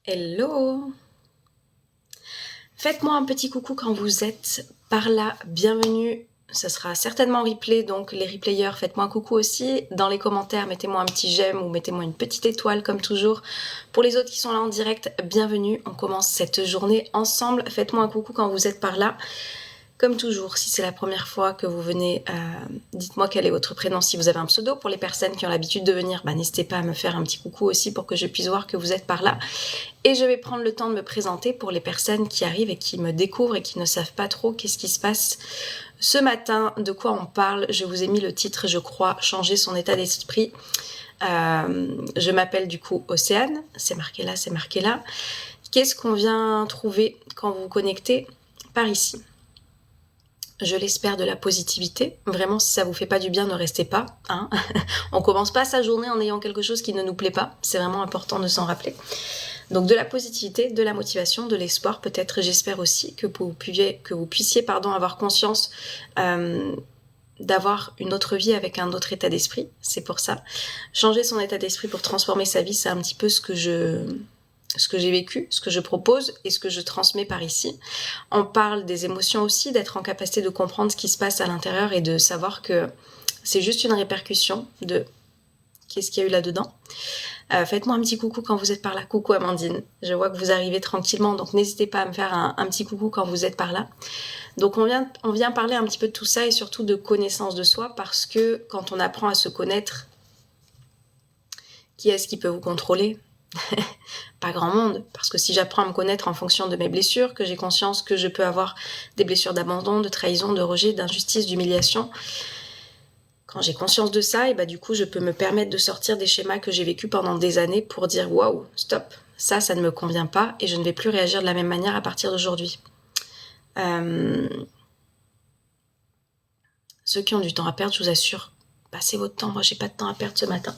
Hello! Faites-moi un petit coucou quand vous êtes par là. Bienvenue. Ça sera certainement en replay, donc les replayers, faites-moi un coucou aussi. Dans les commentaires, mettez-moi un petit j'aime ou mettez-moi une petite étoile comme toujours. Pour les autres qui sont là en direct, bienvenue. On commence cette journée ensemble. Faites-moi un coucou quand vous êtes par là. Comme toujours, si c'est la première fois que vous venez, dites-moi quel est votre prénom si vous avez un pseudo. Pour les personnes qui ont l'habitude de venir, n'hésitez pas à me faire un petit coucou aussi pour que je puisse voir que vous êtes par là. Et je vais prendre le temps de me présenter pour les personnes qui arrivent et qui me découvrent et qui ne savent pas trop qu'est-ce qui se passe ce matin, de quoi on parle. Je vous ai mis le titre, je crois, changer son état d'esprit. Je m'appelle du coup Océane, c'est marqué là, c'est marqué là. Qu'est-ce qu'on vient trouver quand vous vous connectez par ici ? Je l'espère de la positivité. Vraiment, si ça vous fait pas du bien, ne restez pas. Hein. On commence pas sa journée en ayant quelque chose qui ne nous plaît pas. C'est vraiment important de s'en rappeler. Donc de la positivité, de la motivation, de l'espoir. Peut-être, j'espère aussi que vous puissiez avoir conscience d'avoir une autre vie avec un autre état d'esprit. C'est pour ça. Changer son état d'esprit pour transformer sa vie, c'est un petit peu ce que j'ai vécu, ce que je propose et ce que je transmets par ici. On parle des émotions aussi, d'être en capacité de comprendre ce qui se passe à l'intérieur et de savoir que c'est juste une répercussion de qu'est-ce qu'il y a eu là-dedans. Faites-moi un petit coucou quand vous êtes par là. Coucou Amandine, je vois que vous arrivez tranquillement, donc n'hésitez pas à me faire un petit coucou quand vous êtes par là. Donc on vient parler un petit peu de tout ça et surtout de connaissance de soi parce que quand on apprend à se connaître, qui est-ce qui peut vous contrôler ? Pas grand monde, parce que si j'apprends à me connaître en fonction de mes blessures, que j'ai conscience que je peux avoir des blessures d'abandon, de trahison, de rejet, d'injustice, d'humiliation, quand j'ai conscience de ça, et du coup je peux me permettre de sortir des schémas que j'ai vécus pendant des années pour dire waouh, stop, ça ne me convient pas et je ne vais plus réagir de la même manière à partir d'aujourd'hui. Ceux qui ont du temps à perdre, je vous assure, passez votre temps, moi j'ai pas de temps à perdre ce matin.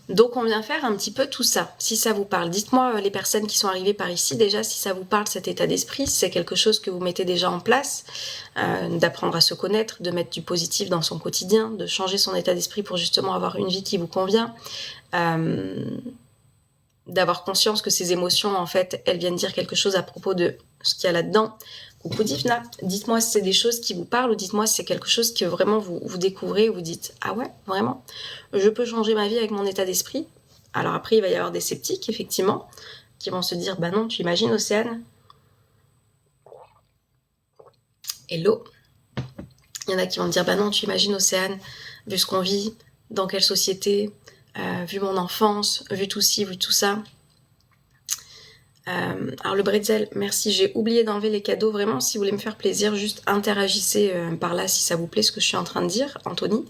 Donc on vient faire un petit peu tout ça, si ça vous parle. Dites-moi les personnes qui sont arrivées par ici, déjà si ça vous parle cet état d'esprit, si c'est quelque chose que vous mettez déjà en place, d'apprendre à se connaître, de mettre du positif dans son quotidien, de changer son état d'esprit pour justement avoir une vie qui vous convient, d'avoir conscience que ces émotions, en fait, elles viennent dire quelque chose à propos de ce qu'il y a là-dedans. Coucou Divna, dites-moi si c'est des choses qui vous parlent ou dites-moi si c'est quelque chose que vraiment vous découvrez, vous dites « Ah ouais, vraiment, je peux changer ma vie avec mon état d'esprit ?» Alors après, il va y avoir des sceptiques, effectivement, qui vont se dire « Bah non, tu imagines Océane ?» Hello. Il y en a qui vont me dire « Bah non, tu imagines Océane, vu ce qu'on vit, dans quelle société, vu mon enfance, vu tout ci, vu tout ça. » Alors le bretzel, merci, j'ai oublié d'enlever les cadeaux. Vraiment, si vous voulez me faire plaisir, juste interagissez par là si ça vous plaît ce que je suis en train de dire, Anthony.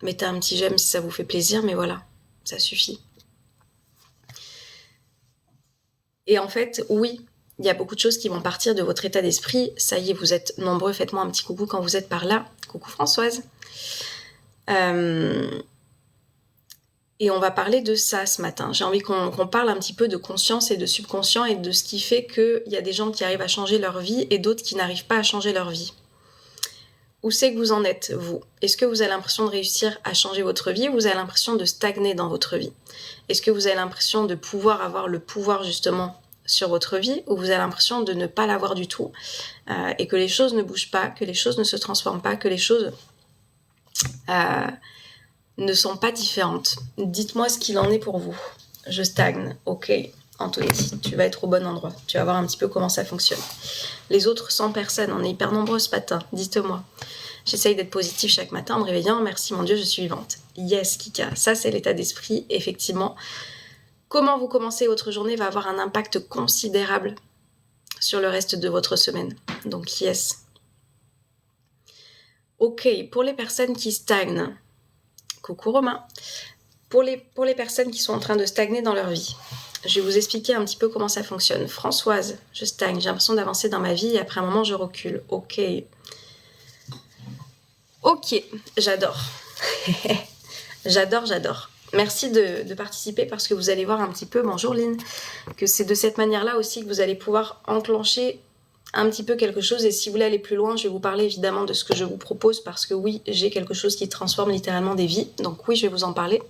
Mettez un petit j'aime si ça vous fait plaisir, mais voilà, ça suffit. Et en fait, oui, il y a beaucoup de choses qui vont partir de votre état d'esprit. Ça y est, vous êtes nombreux, faites-moi un petit coucou quand vous êtes par là. Coucou Françoise. Et on va parler de ça ce matin. J'ai envie qu'on parle un petit peu de conscience et de subconscient et de ce qui fait qu'il y a des gens qui arrivent à changer leur vie et d'autres qui n'arrivent pas à changer leur vie. Où c'est que vous en êtes, vous ? Est-ce que vous avez l'impression de réussir à changer votre vie ou vous avez l'impression de stagner dans votre vie ? Est-ce que vous avez l'impression de pouvoir avoir le pouvoir justement sur votre vie ou vous avez l'impression de ne pas l'avoir du tout et que les choses ne bougent pas, que les choses ne se transforment pas, que les choses ne sont pas différentes. Dites-moi ce qu'il en est pour vous. Je stagne. Ok, Anthony, tu vas être au bon endroit. Tu vas voir un petit peu comment ça fonctionne. Les autres 100 personnes, on est hyper nombreux ce matin. Dites-moi. J'essaye d'être positive chaque matin en me réveillant. Merci mon Dieu, je suis vivante. Yes, Kika. Ça, c'est l'état d'esprit. Effectivement, comment vous commencez votre journée va avoir un impact considérable sur le reste de votre semaine. Donc, yes. Ok, pour les personnes qui stagnent, coucou Romain. Pour les personnes qui sont en train de stagner dans leur vie, je vais vous expliquer un petit peu comment ça fonctionne. Françoise, je stagne, j'ai l'impression d'avancer dans ma vie et après un moment je recule. Ok, j'adore. J'adore. Merci de participer parce que vous allez voir un petit peu, bonjour Lynn, que c'est de cette manière-là aussi que vous allez pouvoir enclencher un petit peu quelque chose. Et si vous voulez aller plus loin, je vais vous parler évidemment de ce que je vous propose parce que oui, j'ai quelque chose qui transforme littéralement des vies. Donc oui, je vais vous en parler.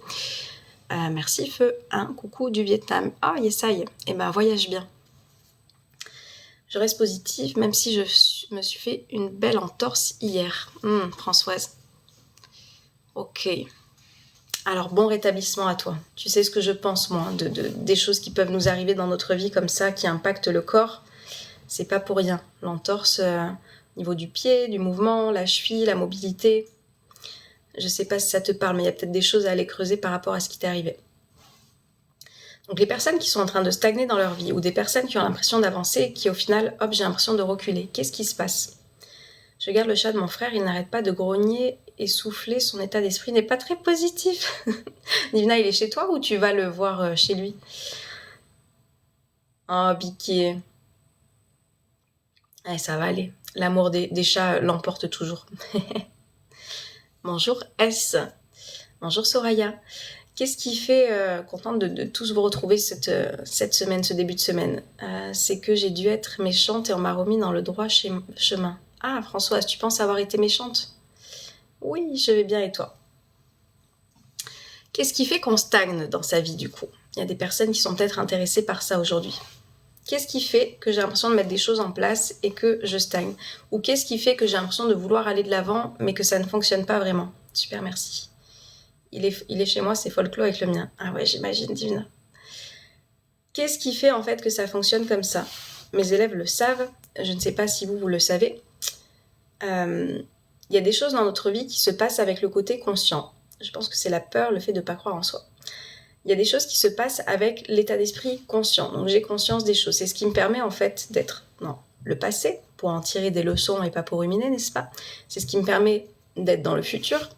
Merci Feu, coucou du Vietnam. Ah, Yesaï, voyage bien. Je reste positive même si je me suis fait une belle entorse hier. Françoise. Ok. Alors, bon rétablissement à toi. Tu sais ce que je pense, moi, des choses qui peuvent nous arriver dans notre vie comme ça, qui impactent le corps. C'est pas pour rien. L'entorse, au niveau du pied, du mouvement, la cheville, la mobilité. Je sais pas si ça te parle, mais il y a peut-être des choses à aller creuser par rapport à ce qui t'est arrivé. Donc les personnes qui sont en train de stagner dans leur vie, ou des personnes qui ont l'impression d'avancer et qui au final, hop, j'ai l'impression de reculer. Qu'est-ce qui se passe? Je regarde le chat de mon frère, il n'arrête pas de grogner et souffler, son état d'esprit n'est pas très positif. Divina, il est chez toi ou tu vas le voir chez lui? Oh, Biquet. Ouais, ça va aller. L'amour des chats l'emporte toujours. Bonjour S. Bonjour Soraya. Qu'est-ce qui fait, contente de tous vous retrouver cette semaine, ce début de semaine, c'est que j'ai dû être méchante et on m'a remis dans le droit chemin. Ah, Françoise, tu penses avoir été méchante? Oui, je vais bien et toi? Qu'est-ce qui fait qu'on stagne dans sa vie du coup? Il y a des personnes qui sont peut-être intéressées par ça aujourd'hui. Qu'est-ce qui fait que j'ai l'impression de mettre des choses en place et que je stagne? Ou qu'est-ce qui fait que j'ai l'impression de vouloir aller de l'avant mais que ça ne fonctionne pas vraiment? Super, merci. Il est chez moi, c'est folklore avec le mien. Ah ouais, j'imagine, Divina. Qu'est-ce qui fait en fait que ça fonctionne comme ça? Mes élèves le savent, je ne sais pas si vous le savez. Il y a des choses dans notre vie qui se passent avec le côté conscient. Je pense que c'est la peur, le fait de ne pas croire en soi. Il y a des choses qui se passent avec l'état d'esprit conscient. Donc j'ai conscience des choses. C'est ce qui me permet en fait d'être dans le passé, pour en tirer des leçons et pas pour ruminer, n'est-ce pas? C'est ce qui me permet d'être dans le futur.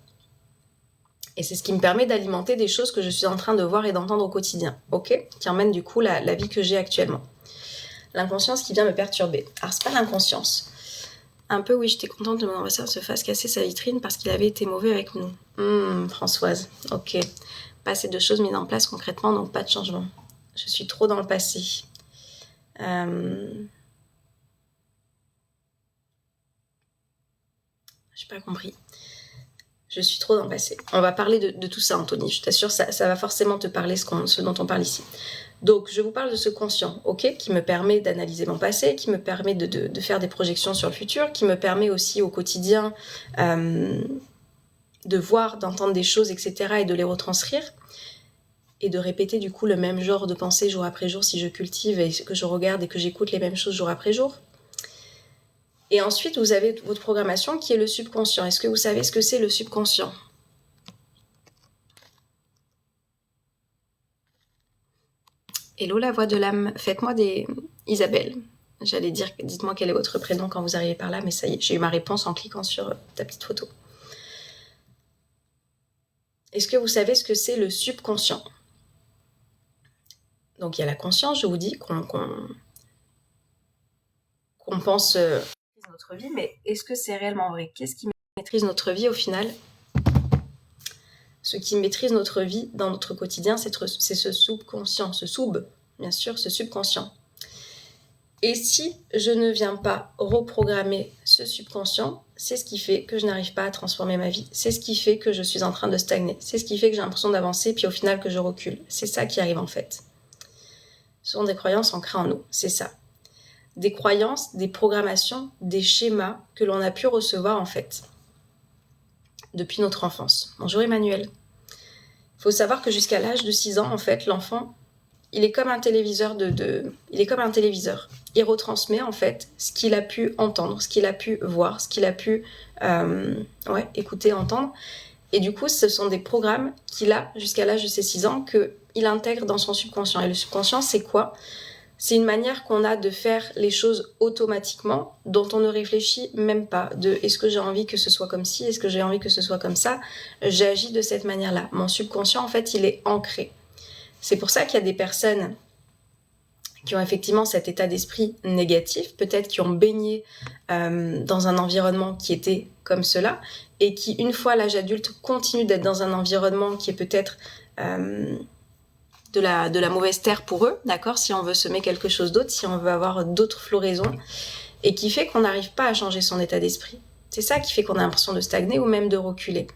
Et c'est ce qui me permet d'alimenter des choses que je suis en train de voir et d'entendre au quotidien, ok? Qui emmènent du coup la vie que j'ai actuellement. L'inconscience qui vient me perturber. Alors c'est pas l'inconscience. Un peu, oui, j'étais contente de mon ambassadeur se fasse casser sa vitrine parce qu'il avait été mauvais avec nous. Françoise, ok. Pas assez de choses mises en place concrètement, donc pas de changement. Je suis trop dans le passé. J'ai pas compris. Je suis trop dans le passé. On va parler de tout ça, Anthony. Je t'assure, ça va forcément te parler ce dont on parle ici. Donc, je vous parle de ce conscient, ok, qui me permet d'analyser mon passé, qui me permet de faire des projections sur le futur, qui me permet aussi au quotidien de voir, d'entendre des choses, etc., et de les retranscrire, et de répéter du coup le même genre de pensée jour après jour si je cultive et que je regarde et que j'écoute les mêmes choses jour après jour. Et ensuite, vous avez votre programmation qui est le subconscient. Est-ce que vous savez ce que c'est le subconscient? Hello la voix de l'âme, faites-moi des... Isabelle, j'allais dire, dites-moi quel est votre prénom quand vous arrivez par là, mais ça y est, j'ai eu ma réponse en cliquant sur ta petite photo. Est-ce que vous savez ce que c'est le subconscient? Donc il y a la conscience, je vous dis, qu'on pense notre vie, mais est-ce que c'est réellement vrai? Qu'est-ce qui maîtrise notre vie au final? Ce qui maîtrise notre vie dans notre quotidien, c'est ce subconscient, bien sûr, ce subconscient. Et si je ne viens pas reprogrammer ce subconscient, c'est ce qui fait que je n'arrive pas à transformer ma vie. C'est ce qui fait que je suis en train de stagner. C'est ce qui fait que j'ai l'impression d'avancer, puis au final que je recule. C'est ça qui arrive en fait. Ce sont des croyances ancrées en nous, c'est ça. Des croyances, des programmations, des schémas que l'on a pu recevoir en fait depuis notre enfance. Bonjour Emmanuel. Il faut savoir que jusqu'à l'âge de 6 ans, en fait, l'enfant, il est comme un téléviseur il est comme un téléviseur. Il retransmet en fait ce qu'il a pu entendre, ce qu'il a pu voir, ce qu'il a pu écouter, entendre. Et du coup, ce sont des programmes qu'il a jusqu'à l'âge de ses 6 ans qu'il intègre dans son subconscient. Et le subconscient, c'est quoi? C'est une manière qu'on a de faire les choses automatiquement, dont on ne réfléchit même pas. Est-ce que j'ai envie que ce soit comme ci? Est-ce que j'ai envie que ce soit comme ça? J'agis de cette manière-là. Mon subconscient, en fait, il est ancré. C'est pour ça qu'il y a des personnes qui ont effectivement cet état d'esprit négatif, peut-être qui ont baigné dans un environnement qui était comme cela, et qui, une fois à l'âge adulte, continuent d'être dans un environnement qui est peut-être de la mauvaise terre pour eux, d'accord, si on veut semer quelque chose d'autre, si on veut avoir d'autres floraisons, et qui fait qu'on n'arrive pas à changer son état d'esprit. C'est ça qui fait qu'on a l'impression de stagner ou même de reculer.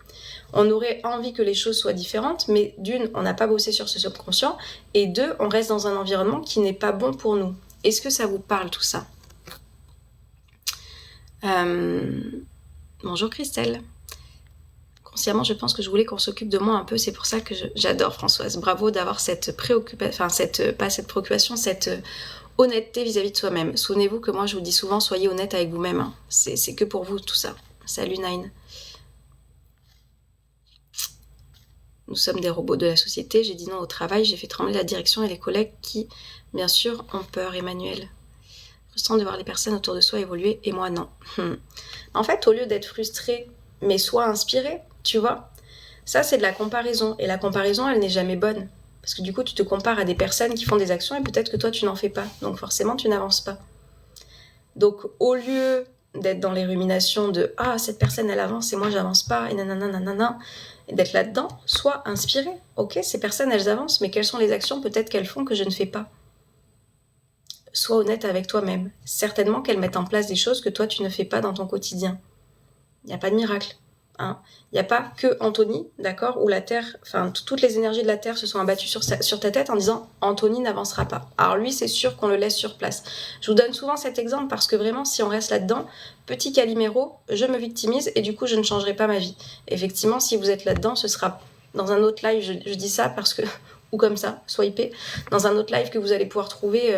On aurait envie que les choses soient différentes, mais d'une, on n'a pas bossé sur ce subconscient, et deux, on reste dans un environnement qui n'est pas bon pour nous. Est-ce que ça vous parle tout ça? Bonjour Christelle. Consciemment, je pense que je voulais qu'on s'occupe de moi un peu, c'est pour ça que j'adore Françoise. Bravo d'avoir cette préoccupation, enfin pas cette préoccupation, cette honnêteté vis-à-vis de soi-même. Souvenez-vous que moi je vous dis souvent, soyez honnête avec vous-même. Hein. C'est que pour vous tout ça. Salut Nine. Nous sommes des robots de la société, j'ai dit non au travail, j'ai fait trembler la direction et les collègues qui, bien sûr, ont peur, Emmanuel. Frustrant de voir les personnes autour de soi évoluer et moi non. En fait, au lieu d'être frustré, mais sois inspiré, tu vois. Ça, c'est de la comparaison. Et la comparaison, elle n'est jamais bonne. Parce que du coup, tu te compares à des personnes qui font des actions et peut-être que toi, tu n'en fais pas. Donc forcément, tu n'avances pas. Donc, au lieu d'être dans les ruminations de « Ah, cette personne, elle avance et moi, j'avance pas, et nanana, et d'être là-dedans, sois inspiré. Ok, ces personnes, elles avancent, mais quelles sont les actions peut-être qu'elles font que je ne fais pas? Sois honnête avec toi-même. Certainement qu'elles mettent en place des choses que toi, tu ne fais pas dans ton quotidien. Il n'y a pas de miracle. Hein. Il n'y a pas que Anthony, d'accord, où la Terre, enfin toutes les énergies de la Terre se sont abattues sur ta tête en disant Anthony n'avancera pas. Alors lui, c'est sûr qu'on le laisse sur place. Je vous donne souvent cet exemple parce que vraiment, si on reste là-dedans, petit Calimero, je me victimise et du coup, je ne changerai pas ma vie. Effectivement, si vous êtes là-dedans, ce sera dans un autre live, je dis ça parce que, ou comme ça, swipez, dans un autre live que vous allez pouvoir trouver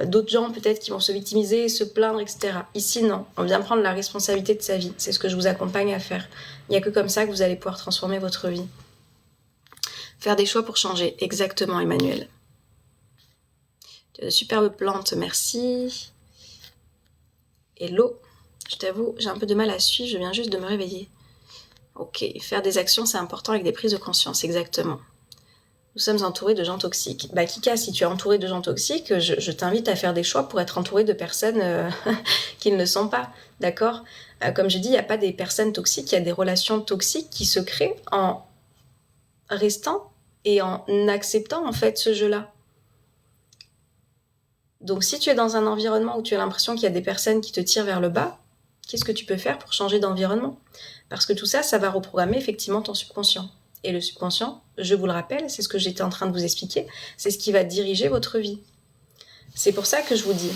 d'autres gens peut-être qui vont se victimiser, se plaindre, etc. Ici, non. On vient prendre la responsabilité de sa vie. C'est ce que je vous accompagne à faire. Il n'y a que comme ça que vous allez pouvoir transformer votre vie. Faire des choix pour changer. Exactement, Emmanuel. Tu as de superbes plantes, merci. Hello. Je t'avoue, j'ai un peu de mal à suivre, je viens juste de me réveiller. Ok, faire des actions, c'est important avec des prises de conscience, exactement. Nous sommes entourés de gens toxiques. Bah Kika, si tu es entouré de gens toxiques, je t'invite à faire des choix pour être entouré de personnes qui ne le sont pas, d'accord? Comme je dis, il n'y a pas des personnes toxiques, il y a des relations toxiques qui se créent en restant et en acceptant en fait ce jeu-là. Donc si tu es dans un environnement où tu as l'impression qu'il y a des personnes qui te tirent vers le bas, qu'est-ce que tu peux faire pour changer d'environnement? Parce que tout ça, ça va reprogrammer effectivement ton subconscient. Et le subconscient, je vous le rappelle, c'est ce que j'étais en train de vous expliquer, c'est ce qui va diriger votre vie. C'est pour ça que je vous dis,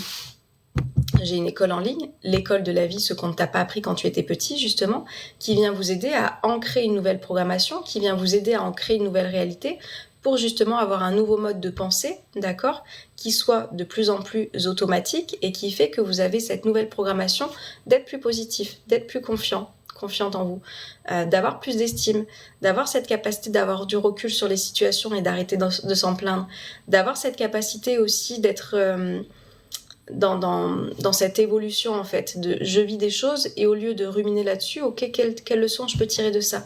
j'ai une école en ligne, l'école de la vie, ce qu'on ne t'a pas appris quand tu étais petit, justement, qui vient vous aider à ancrer une nouvelle programmation, qui vient vous aider à ancrer une nouvelle réalité, pour justement avoir un nouveau mode de pensée, d'accord, qui soit de plus en plus automatique et qui fait que vous avez cette nouvelle programmation d'être plus positif, d'être plus confiante en vous, d'avoir plus d'estime, d'avoir cette capacité d'avoir du recul sur les situations et d'arrêter de s'en plaindre, d'avoir cette capacité aussi d'être dans cette évolution en fait, de je vis des choses et au lieu de ruminer là-dessus, ok, quelle leçon je peux tirer de ça?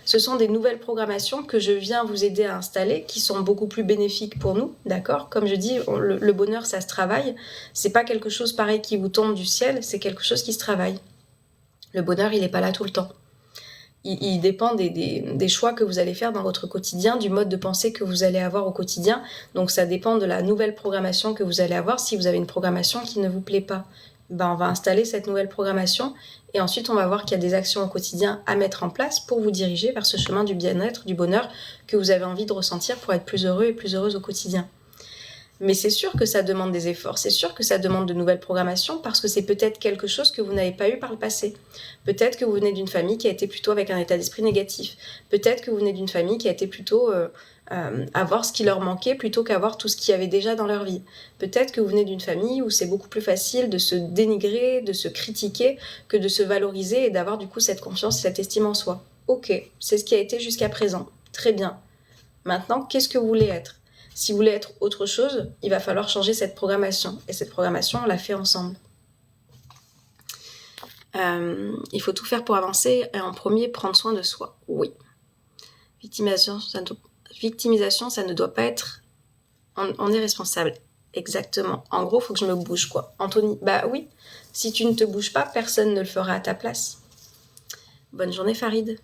Ce sont des nouvelles programmations que je viens vous aider à installer, qui sont beaucoup plus bénéfiques pour nous, d'accord? Comme je dis, le bonheur, ça se travaille. C'est pas quelque chose pareil qui vous tombe du ciel, c'est quelque chose qui se travaille. Le bonheur, il n'est pas là tout le temps. Il dépend des choix que vous allez faire dans votre quotidien, du mode de pensée que vous allez avoir au quotidien. Donc ça dépend de la nouvelle programmation que vous allez avoir. Si vous avez une programmation qui ne vous plaît pas, ben on va installer cette nouvelle programmation et ensuite on va voir qu'il y a des actions au quotidien à mettre en place pour vous diriger vers ce chemin du bien-être, du bonheur que vous avez envie de ressentir pour être plus heureux et plus heureuse au quotidien. Mais c'est sûr que ça demande des efforts, c'est sûr que ça demande de nouvelles programmations parce que c'est peut-être quelque chose que vous n'avez pas eu par le passé. Peut-être que vous venez d'une famille qui a été plutôt avec un état d'esprit négatif. Peut-être que vous venez d'une famille qui a été plutôt avoir ce qui leur manquait plutôt qu'avoir tout ce qu'il y avait déjà dans leur vie. Peut-être que vous venez d'une famille où c'est beaucoup plus facile de se dénigrer, de se critiquer que de se valoriser et d'avoir du coup cette confiance et cette estime en soi. Ok, c'est ce qui a été jusqu'à présent. Très bien. Maintenant, qu'est-ce que vous voulez être ? Si vous voulez être autre chose, il va falloir changer cette programmation. Et cette programmation, on l'a fait ensemble. Il faut tout faire pour avancer et en premier, prendre soin de soi. Oui. Victimisation, ça ne doit pas être... On est responsable. Exactement. En gros, il faut que je me bouge, quoi. Anthony, bah oui. Si tu ne te bouges pas, personne ne le fera à ta place. Bonne journée, Farid.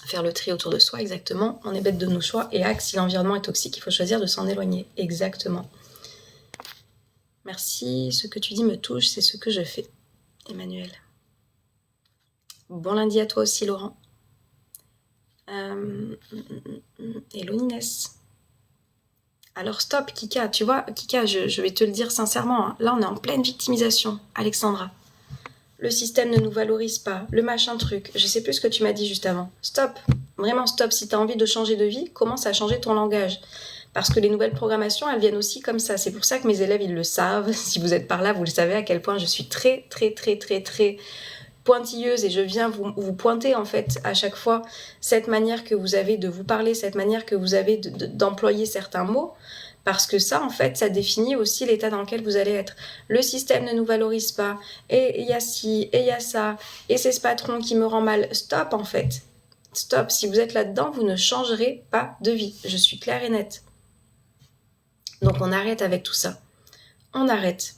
Faire le tri autour de soi, exactement. On est bête de nos choix. Et si l'environnement est toxique, il faut choisir de s'en éloigner. Exactement. Merci, ce que tu dis me touche, c'est ce que je fais. Emmanuel. Bon lundi à toi aussi, Laurent. Hello Ninès. Alors stop, Kika, tu vois, Kika, je vais te le dire sincèrement, hein, là on est en pleine victimisation, Alexandra. Le système ne nous valorise pas, le machin truc, je sais plus ce que tu m'as dit juste avant. Stop, vraiment stop, si tu as envie de changer de vie, commence à changer ton langage. Parce que les nouvelles programmations, elles viennent aussi comme ça. C'est pour ça que mes élèves, ils le savent. Si vous êtes par là, vous le savez à quel point je suis très pointilleuse et je viens vous pointer en fait à chaque fois cette manière que vous avez de vous parler, cette manière que vous avez d'employer certains mots, parce que ça en fait ça définit aussi l'état dans lequel vous allez être. Le système ne nous valorise pas, et il y a ci, et il y a ça, et c'est ce patron qui me rend mal. Stop en fait, stop, si vous êtes là-dedans, vous ne changerez pas de vie, je suis claire et nette. Donc on arrête avec tout ça, on arrête,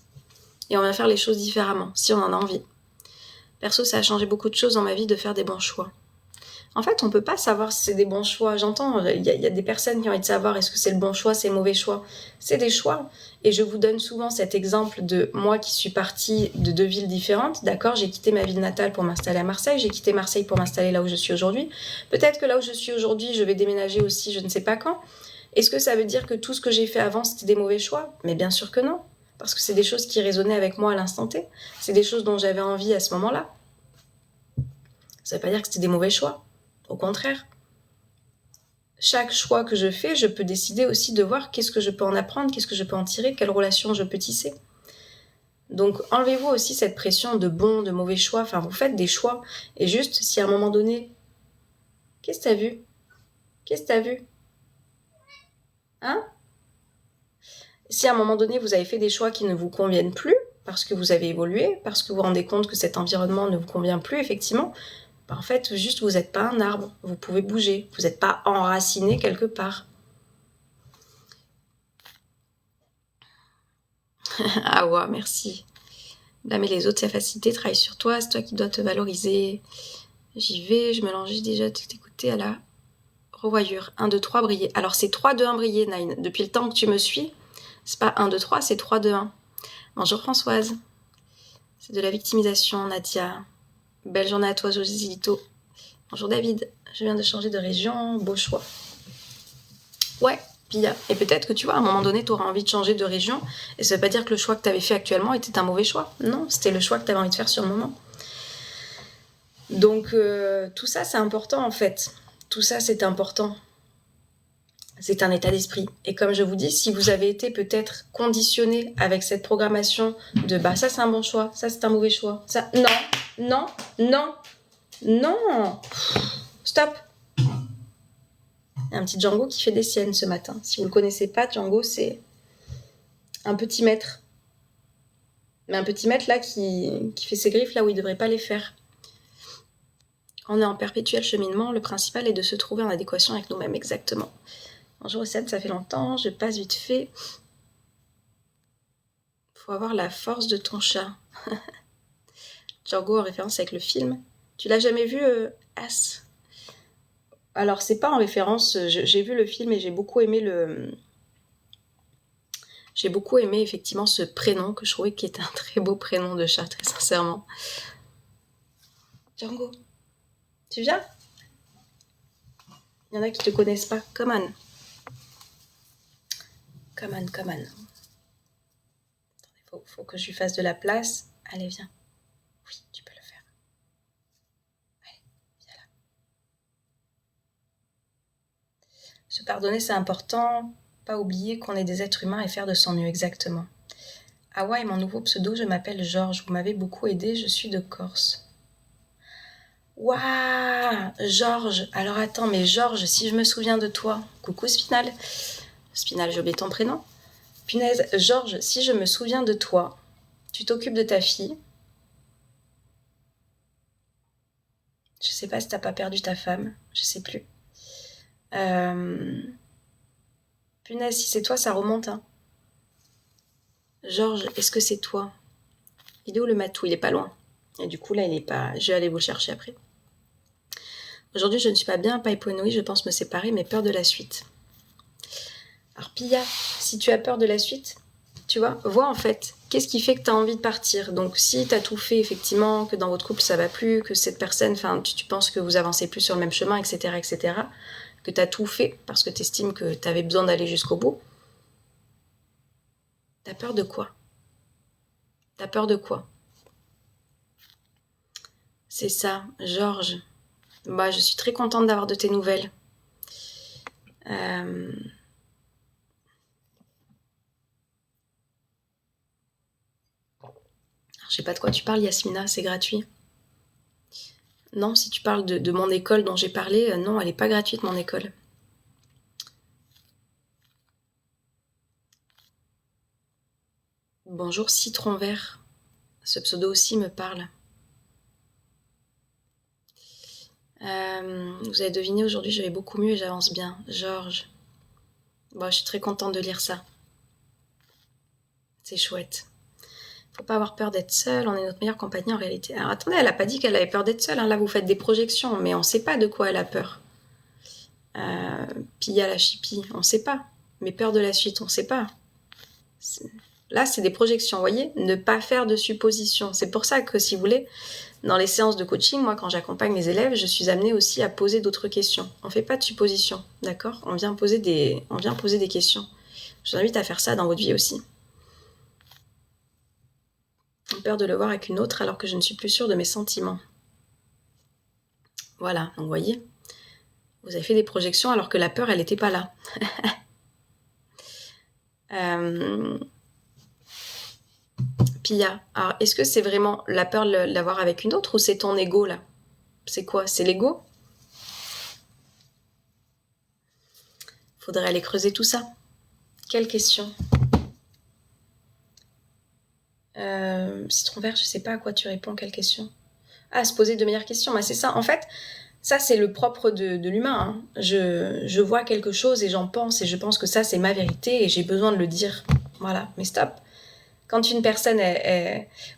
et on va faire les choses différemment, si on en a envie. Perso, ça a changé beaucoup de choses dans ma vie de faire des bons choix. En fait, on peut pas savoir si c'est des bons choix. J'entends, il y a des personnes qui ont envie de savoir est-ce que c'est le bon choix, c'est le mauvais choix. C'est des choix. Et je vous donne souvent cet exemple de moi qui suis partie de 2 villes différentes. D'accord, j'ai quitté ma ville natale pour m'installer à Marseille. J'ai quitté Marseille pour m'installer là où je suis aujourd'hui. Peut-être que là où je suis aujourd'hui, je vais déménager aussi, je ne sais pas quand. Est-ce que ça veut dire que tout ce que j'ai fait avant, c'était des mauvais choix? Mais bien sûr que non. Parce que c'est des choses qui résonnaient avec moi à l'instant T. C'est des choses dont j'avais envie à ce moment-là. Ça ne veut pas dire que c'était des mauvais choix. Au contraire. Chaque choix que je fais, je peux décider aussi de voir qu'est-ce que je peux en apprendre, qu'est-ce que je peux en tirer, quelle relation je peux tisser. Donc enlevez-vous aussi cette pression de bons, de mauvais choix. Enfin, vous faites des choix. Et juste, si à un moment donné... Qu'est-ce que t'as vu? Qu'est-ce que t'as vu? Hein? Si à un moment donné, vous avez fait des choix qui ne vous conviennent plus, parce que vous avez évolué, parce que vous vous rendez compte que cet environnement ne vous convient plus, effectivement, en fait, juste, vous n'êtes pas un arbre. Vous pouvez bouger. Vous n'êtes pas enraciné quelque part. Ah ouais, merci. Blâmer les autres, c'est facilité. Travaille sur toi. C'est toi qui dois te valoriser. J'y vais. Je me lance déjà de t'écouter à la revoyure. 1, 2, 3, briller. Alors, c'est 3, 2, 1, briller, Nine. Depuis le temps que tu me suis, c'est pas 1, 2, 3, c'est 3, 2, 1. Bonjour Françoise. C'est de la victimisation, Nadia. Belle journée à toi, Josilito. Bonjour David. Je viens de changer de région. Beau choix. Ouais, Pia. Et peut-être que tu vois, à un moment donné, tu auras envie de changer de région. Et ça veut pas dire que le choix que tu avais fait actuellement était un mauvais choix. Non, c'était le choix que tu avais envie de faire sur le moment. Donc, tout ça, c'est important en fait. Tout ça, c'est important. C'est un état d'esprit. Et comme je vous dis, si vous avez été peut-être conditionné avec cette programmation de bah ça c'est un bon choix, ça c'est un mauvais choix, ça non, non, non, non, stop. Il y a un petit Django qui fait des siennes ce matin. Si vous le connaissez pas, Django c'est un petit maître. Mais un petit maître là qui fait ses griffes là où il devrait pas les faire. On est en perpétuel cheminement, le principal est de se trouver en adéquation avec nous-mêmes, exactement. Bonjour Océane, ça fait longtemps, je passe vite fait. Faut avoir la force de ton chat. Django en référence avec le film. Tu l'as jamais vu, As? Alors c'est pas en référence, j'ai vu le film et j'ai beaucoup aimé J'ai beaucoup aimé effectivement ce prénom que je trouvais qui était un très beau prénom de chat, très sincèrement. Django, tu viens? Il y en a qui te connaissent pas. Come on. Come on, come on. Faut que je lui fasse de la place. Allez, viens. Oui, tu peux le faire. Allez, viens là. Se pardonner, c'est important. Pas oublier qu'on est des êtres humains et faire de son mieux, exactement. Ah ouais, mon nouveau pseudo, je m'appelle Georges. Vous m'avez beaucoup aidé, je suis de Corse. Waouh, Georges. Alors attends, mais Georges, si je me souviens de toi. Coucou Spinal. Spinal, j'ai oublié ton prénom. Punaise, Georges, si je me souviens de toi, tu t'occupes de ta fille. Je sais pas si t'as pas perdu ta femme, je sais plus. Punaise, si c'est toi, ça remonte. Hein. Georges, est-ce que c'est toi? Il est où le matou? Il est pas loin. Et du coup, là, il est pas... Je vais aller vous chercher après. Aujourd'hui, je ne suis pas bien, pas épanouie, je pense me séparer, mais peur de la suite. Alors, Pia, si tu as peur de la suite, Tu vois en fait, qu'est-ce qui fait que tu as envie de partir? Donc si tu as tout fait effectivement, que dans votre couple ça va plus, que cette personne, enfin tu penses que vous avancez plus sur le même chemin, etc., que tu as tout fait parce que tu estimes que tu avais besoin d'aller jusqu'au bout, t'as peur de quoi? T'as peur de quoi? C'est ça, Georges. Bah, je suis très contente d'avoir de tes nouvelles. Je sais pas de quoi tu parles, Yasmina, c'est gratuit. Non, si tu parles de mon école dont j'ai parlé, non, elle est pas gratuite, mon école. Bonjour, Citron Vert. Ce pseudo aussi me parle. Vous avez deviné, aujourd'hui, je vais beaucoup mieux et j'avance bien. Georges. Bon, je suis très contente de lire ça. C'est chouette. Faut pas avoir peur d'être seule, on est notre meilleure compagnie en réalité. Alors attendez, elle a pas dit qu'elle avait peur d'être seule, hein. Là vous faites des projections, mais on sait pas de quoi elle a peur. Puis il y a la chipie, on sait pas. Mais peur de la suite, on sait pas. Là c'est des projections, vous voyez. Ne pas faire de suppositions. C'est pour ça que si vous voulez, dans les séances de coaching, moi quand j'accompagne les élèves, je suis amenée aussi à poser d'autres questions. On fait pas de suppositions, d'accord? On vient poser des questions. Je vous invite à faire ça dans votre vie aussi. J'ai peur de le voir avec une autre alors que je ne suis plus sûre de mes sentiments. Voilà, donc vous voyez, vous avez fait des projections alors que la peur, elle n'était pas là. Pia, alors est-ce que c'est vraiment la peur de l'avoir avec une autre ou c'est ton ego là? C'est quoi? C'est l'ego? Faudrait aller creuser tout ça. Quelle question? Citron vert, je sais pas à quoi tu réponds, quelle question? Ah, se poser de meilleures questions, bah, c'est ça. En fait, ça c'est le propre de l'humain. Hein. Je vois quelque chose et j'en pense et je pense que ça c'est ma vérité et j'ai besoin de le dire. Voilà, mais stop. Quand une personne,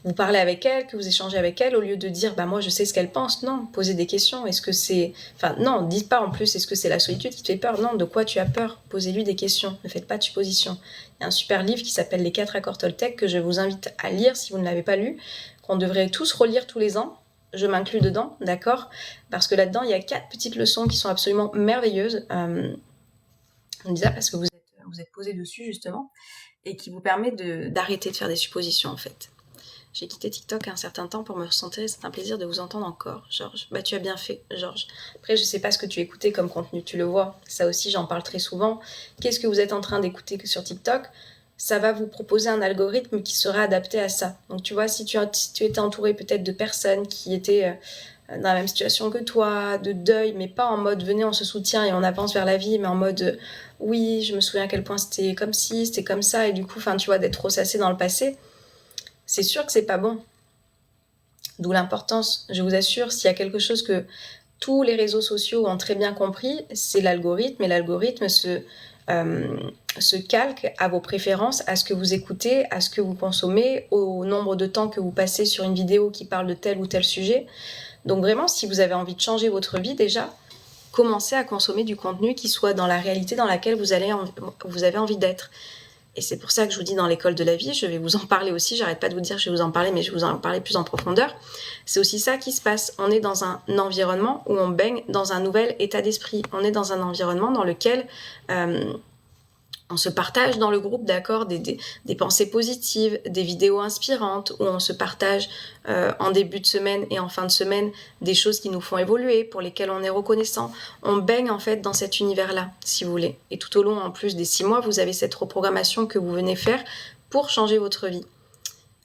vous parlez avec elle, que vous échangez avec elle, au lieu de dire, bah moi je sais ce qu'elle pense, non, posez des questions. Est-ce que c'est, enfin non, dites pas en plus, est-ce que c'est la solitude qui te fait peur? Non, de quoi tu as peur? Posez-lui des questions. Ne faites pas de suppositions. Il y a un super livre qui s'appelle Les 4 accords Toltec que je vous invite à lire si vous ne l'avez pas lu, qu'on devrait tous relire tous les ans. Je m'inclus dedans, d'accord? Parce que là-dedans, il y a 4 petites leçons qui sont absolument merveilleuses. On dit ça parce que vous êtes posé dessus justement. Et qui vous permet d'arrêter de faire des suppositions en fait. J'ai quitté TikTok un certain temps pour me recentrer, c'est un plaisir de vous entendre encore, Georges. Bah tu as bien fait, Georges. Après je sais pas ce que tu écoutais comme contenu, tu le vois, ça aussi j'en parle très souvent. Qu'est-ce que vous êtes en train d'écouter sur TikTok? Ça va vous proposer un algorithme qui sera adapté à ça. Donc tu vois, si tu étais entouré peut-être de personnes qui étaient dans la même situation que toi, de deuil, mais pas en mode venez on se soutient et on avance vers la vie, mais en mode oui, je me souviens à quel point c'était comme ci, c'était comme ça, et du coup, enfin tu vois, d'être ressassé dans le passé, c'est sûr que c'est pas bon. D'où l'importance, je vous assure, s'il y a quelque chose que tous les réseaux sociaux ont très bien compris, c'est l'algorithme, et l'algorithme se calque à vos préférences, à ce que vous écoutez, à ce que vous consommez, au nombre de temps que vous passez sur une vidéo qui parle de tel ou tel sujet. Donc vraiment, si vous avez envie de changer votre vie déjà, commencez à consommer du contenu qui soit dans la réalité dans laquelle vous avez envie d'être. Et c'est pour ça que je vous dis dans l'école de la vie, je vais vous en parler aussi, j'arrête pas de vous dire que je vais vous en parler, mais je vais vous en parler plus en profondeur. C'est aussi ça qui se passe. On est dans un environnement où on baigne dans un nouvel état d'esprit. On est dans un environnement dans lequel on se partage dans le groupe, d'accord, des pensées positives, des vidéos inspirantes, où on se partage en début de semaine et en fin de semaine des choses qui nous font évoluer, pour lesquelles on est reconnaissant. On baigne en fait dans cet univers-là, si vous voulez. Et tout au long, en plus des 6 mois, vous avez cette reprogrammation que vous venez faire pour changer votre vie.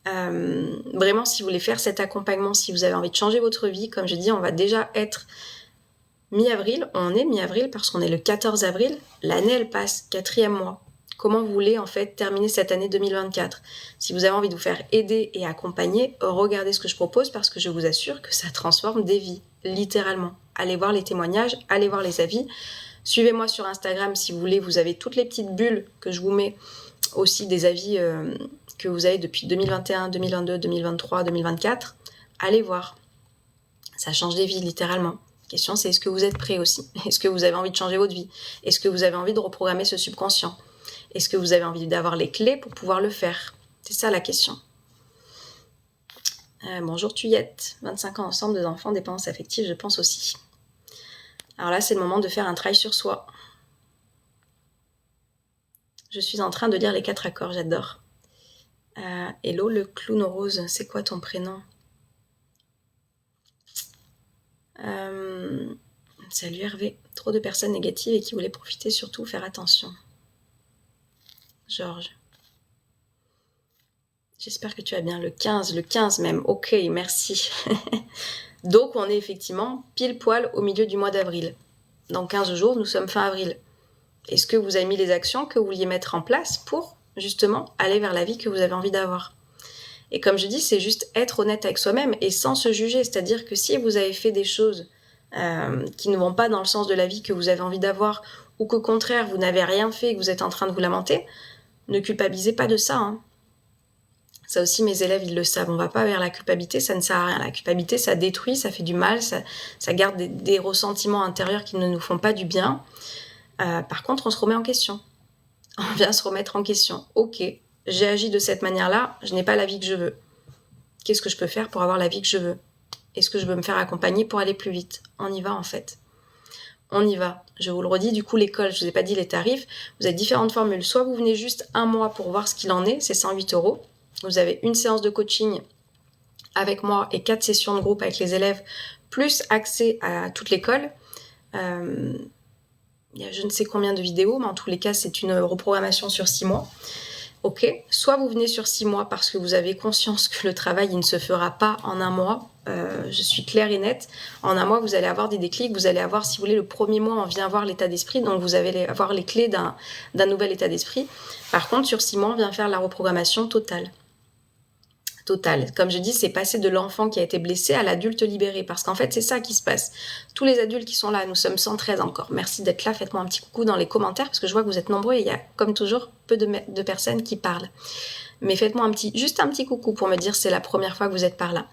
Vraiment, si vous voulez faire cet accompagnement, si vous avez envie de changer votre vie, comme je dis, on va déjà être mi-avril, on est mi-avril parce qu'on est le 14 avril, l'année elle passe, 4e mois. Comment vous voulez en fait terminer cette année 2024? Si vous avez envie de vous faire aider et accompagner, regardez ce que je propose parce que je vous assure que ça transforme des vies, littéralement. Allez voir les témoignages, allez voir les avis. Suivez-moi sur Instagram si vous voulez, vous avez toutes les petites bulles que je vous mets, aussi des avis que vous avez depuis 2021, 2022, 2023, 2024. Allez voir, ça change des vies littéralement. La question, c'est est-ce que vous êtes prêt aussi? Est-ce que vous avez envie de changer votre vie? Est-ce que vous avez envie de reprogrammer ce subconscient? Est-ce que vous avez envie d'avoir les clés pour pouvoir le faire? C'est ça la question. Bonjour Tuyette, 25 ans ensemble, 2 enfants, dépendance affective, je pense aussi. Alors là, c'est le moment de faire un travail sur soi. Je suis en train de lire les 4 accords, j'adore. Hello, le clown rose, c'est quoi ton prénom? Salut Hervé, trop de personnes négatives et qui voulaient profiter, surtout faire attention. Georges. J'espère que tu vas bien. Le 15 même. Ok, merci. Donc, on est effectivement pile poil au milieu du mois d'avril. Dans 15 jours, nous sommes fin avril. Est-ce que vous avez mis les actions que vous vouliez mettre en place pour, justement, aller vers la vie que vous avez envie d'avoir? Et comme je dis, c'est juste être honnête avec soi-même et sans se juger. C'est-à-dire que si vous avez fait des choses qui ne vont pas dans le sens de la vie que vous avez envie d'avoir, ou qu'au contraire, vous n'avez rien fait et que vous êtes en train de vous lamenter, ne culpabilisez pas de ça, hein. Ça aussi, mes élèves, ils le savent. On va pas vers la culpabilité, ça ne sert à rien. La culpabilité, ça détruit, ça fait du mal, ça garde des ressentiments intérieurs qui ne nous font pas du bien. Par contre, on se remet en question. On vient se remettre en question. Ok, j'ai agi de cette manière-là, je n'ai pas la vie que je veux. Qu'est-ce que je peux faire pour avoir la vie que je veux? Est-ce que je veux me faire accompagner pour aller plus vite? On y va, en fait. On y va. Je vous le redis, du coup, l'école, je vous ai pas dit les tarifs. Vous avez différentes formules. Soit vous venez juste un mois pour voir ce qu'il en est, c'est 108 €. Vous avez une séance de coaching avec moi et 4 sessions de groupe avec les élèves, plus accès à toute l'école. Il y a je ne sais combien de vidéos, mais en tous les cas, c'est une reprogrammation sur 6 mois. Ok, soit vous venez sur 6 mois parce que vous avez conscience que le travail, il ne se fera pas en un mois. Je suis claire et nette. En un mois, vous allez avoir des déclics. Vous allez avoir, si vous voulez, le premier mois, on vient voir l'état d'esprit. Donc, vous allez avoir les clés d'un nouvel état d'esprit. Par contre, sur 6 mois, on vient faire la reprogrammation totale. Comme je dis, c'est passer de l'enfant qui a été blessé à l'adulte libéré. Parce qu'en fait, c'est ça qui se passe. Tous les adultes qui sont là, nous sommes 113 encore. Merci d'être là. Faites-moi un petit coucou dans les commentaires parce que je vois que vous êtes nombreux et il y a, comme toujours, peu de personnes qui parlent. Mais faites-moi juste un petit coucou pour me dire c'est la première fois que vous êtes par là.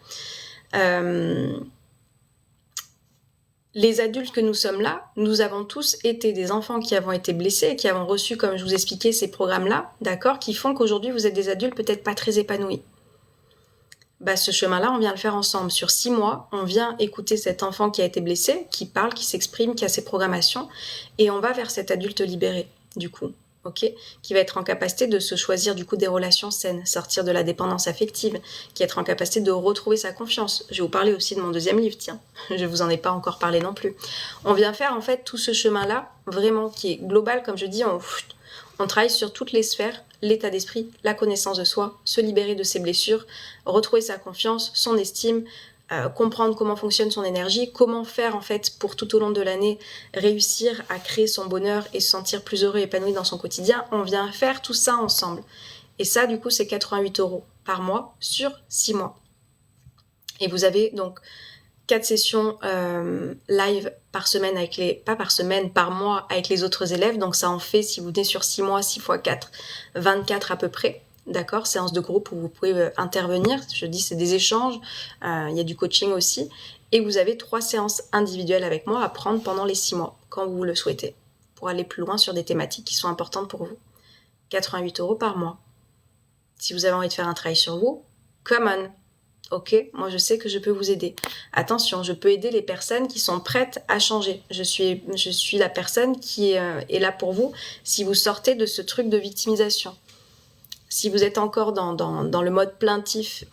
Les adultes que nous sommes là, nous avons tous été des enfants qui avons été blessés et qui avons reçu, comme je vous expliquais, ces programmes-là, d'accord, qui font qu'aujourd'hui, vous êtes des adultes peut-être pas très épanouis. Ce chemin-là, on vient le faire ensemble. Sur 6 mois, on vient écouter cet enfant qui a été blessé, qui parle, qui s'exprime, qui a ses programmations, et on va vers cet adulte libéré, du coup, ok, qui va être en capacité de se choisir, du coup, des relations saines, sortir de la dépendance affective, qui va être en capacité de retrouver sa confiance. Je vais vous parler aussi de mon 2e livre, tiens, je vous en ai pas encore parlé non plus. On vient faire, en fait, tout ce chemin-là, vraiment, qui est global, comme je dis, on travaille sur toutes les sphères, l'état d'esprit, la connaissance de soi, se libérer de ses blessures, retrouver sa confiance, son estime, comprendre comment fonctionne son énergie, comment faire en fait pour tout au long de l'année réussir à créer son bonheur et se sentir plus heureux et épanoui dans son quotidien. On vient faire tout ça ensemble. Et ça, du coup, c'est 88 € par mois sur 6 mois. Et vous avez donc 4 sessions live par semaine pas par semaine, par mois avec les autres élèves. Donc ça en fait, si vous venez sur 6 mois, 6 x 4, 24 à peu près. D'accord, séance de groupe où vous pouvez intervenir. Je dis c'est des échanges, il y a du coaching aussi. Et vous avez 3 séances individuelles avec moi à prendre pendant les 6 mois, quand vous le souhaitez, pour aller plus loin sur des thématiques qui sont importantes pour vous. 88 € par mois. Si vous avez envie de faire un travail sur vous, come on. Ok, moi je sais que je peux vous aider. Attention, je peux aider les personnes qui sont prêtes à changer. Je suis la personne qui est là pour vous si vous sortez de ce truc de victimisation. Si vous êtes encore dans le mode plaintif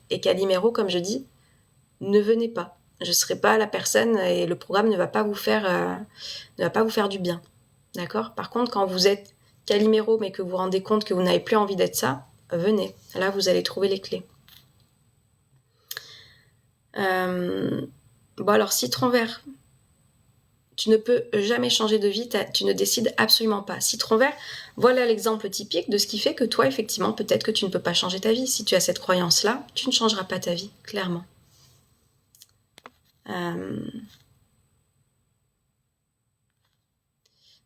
et caliméro, comme je dis, ne venez pas. Je ne serai pas la personne et le programme ne va pas vous faire du bien. D'accord ? Par contre, quand vous êtes caliméro mais que vous vous rendez compte que vous n'avez plus envie d'être ça, venez. Là, vous allez trouver les clés. Alors, citron vert. Tu ne peux jamais changer de vie, tu ne décides absolument pas. Citron vert, voilà l'exemple typique de ce qui fait que toi, effectivement, peut-être que tu ne peux pas changer ta vie. Si tu as cette croyance-là, tu ne changeras pas ta vie, clairement.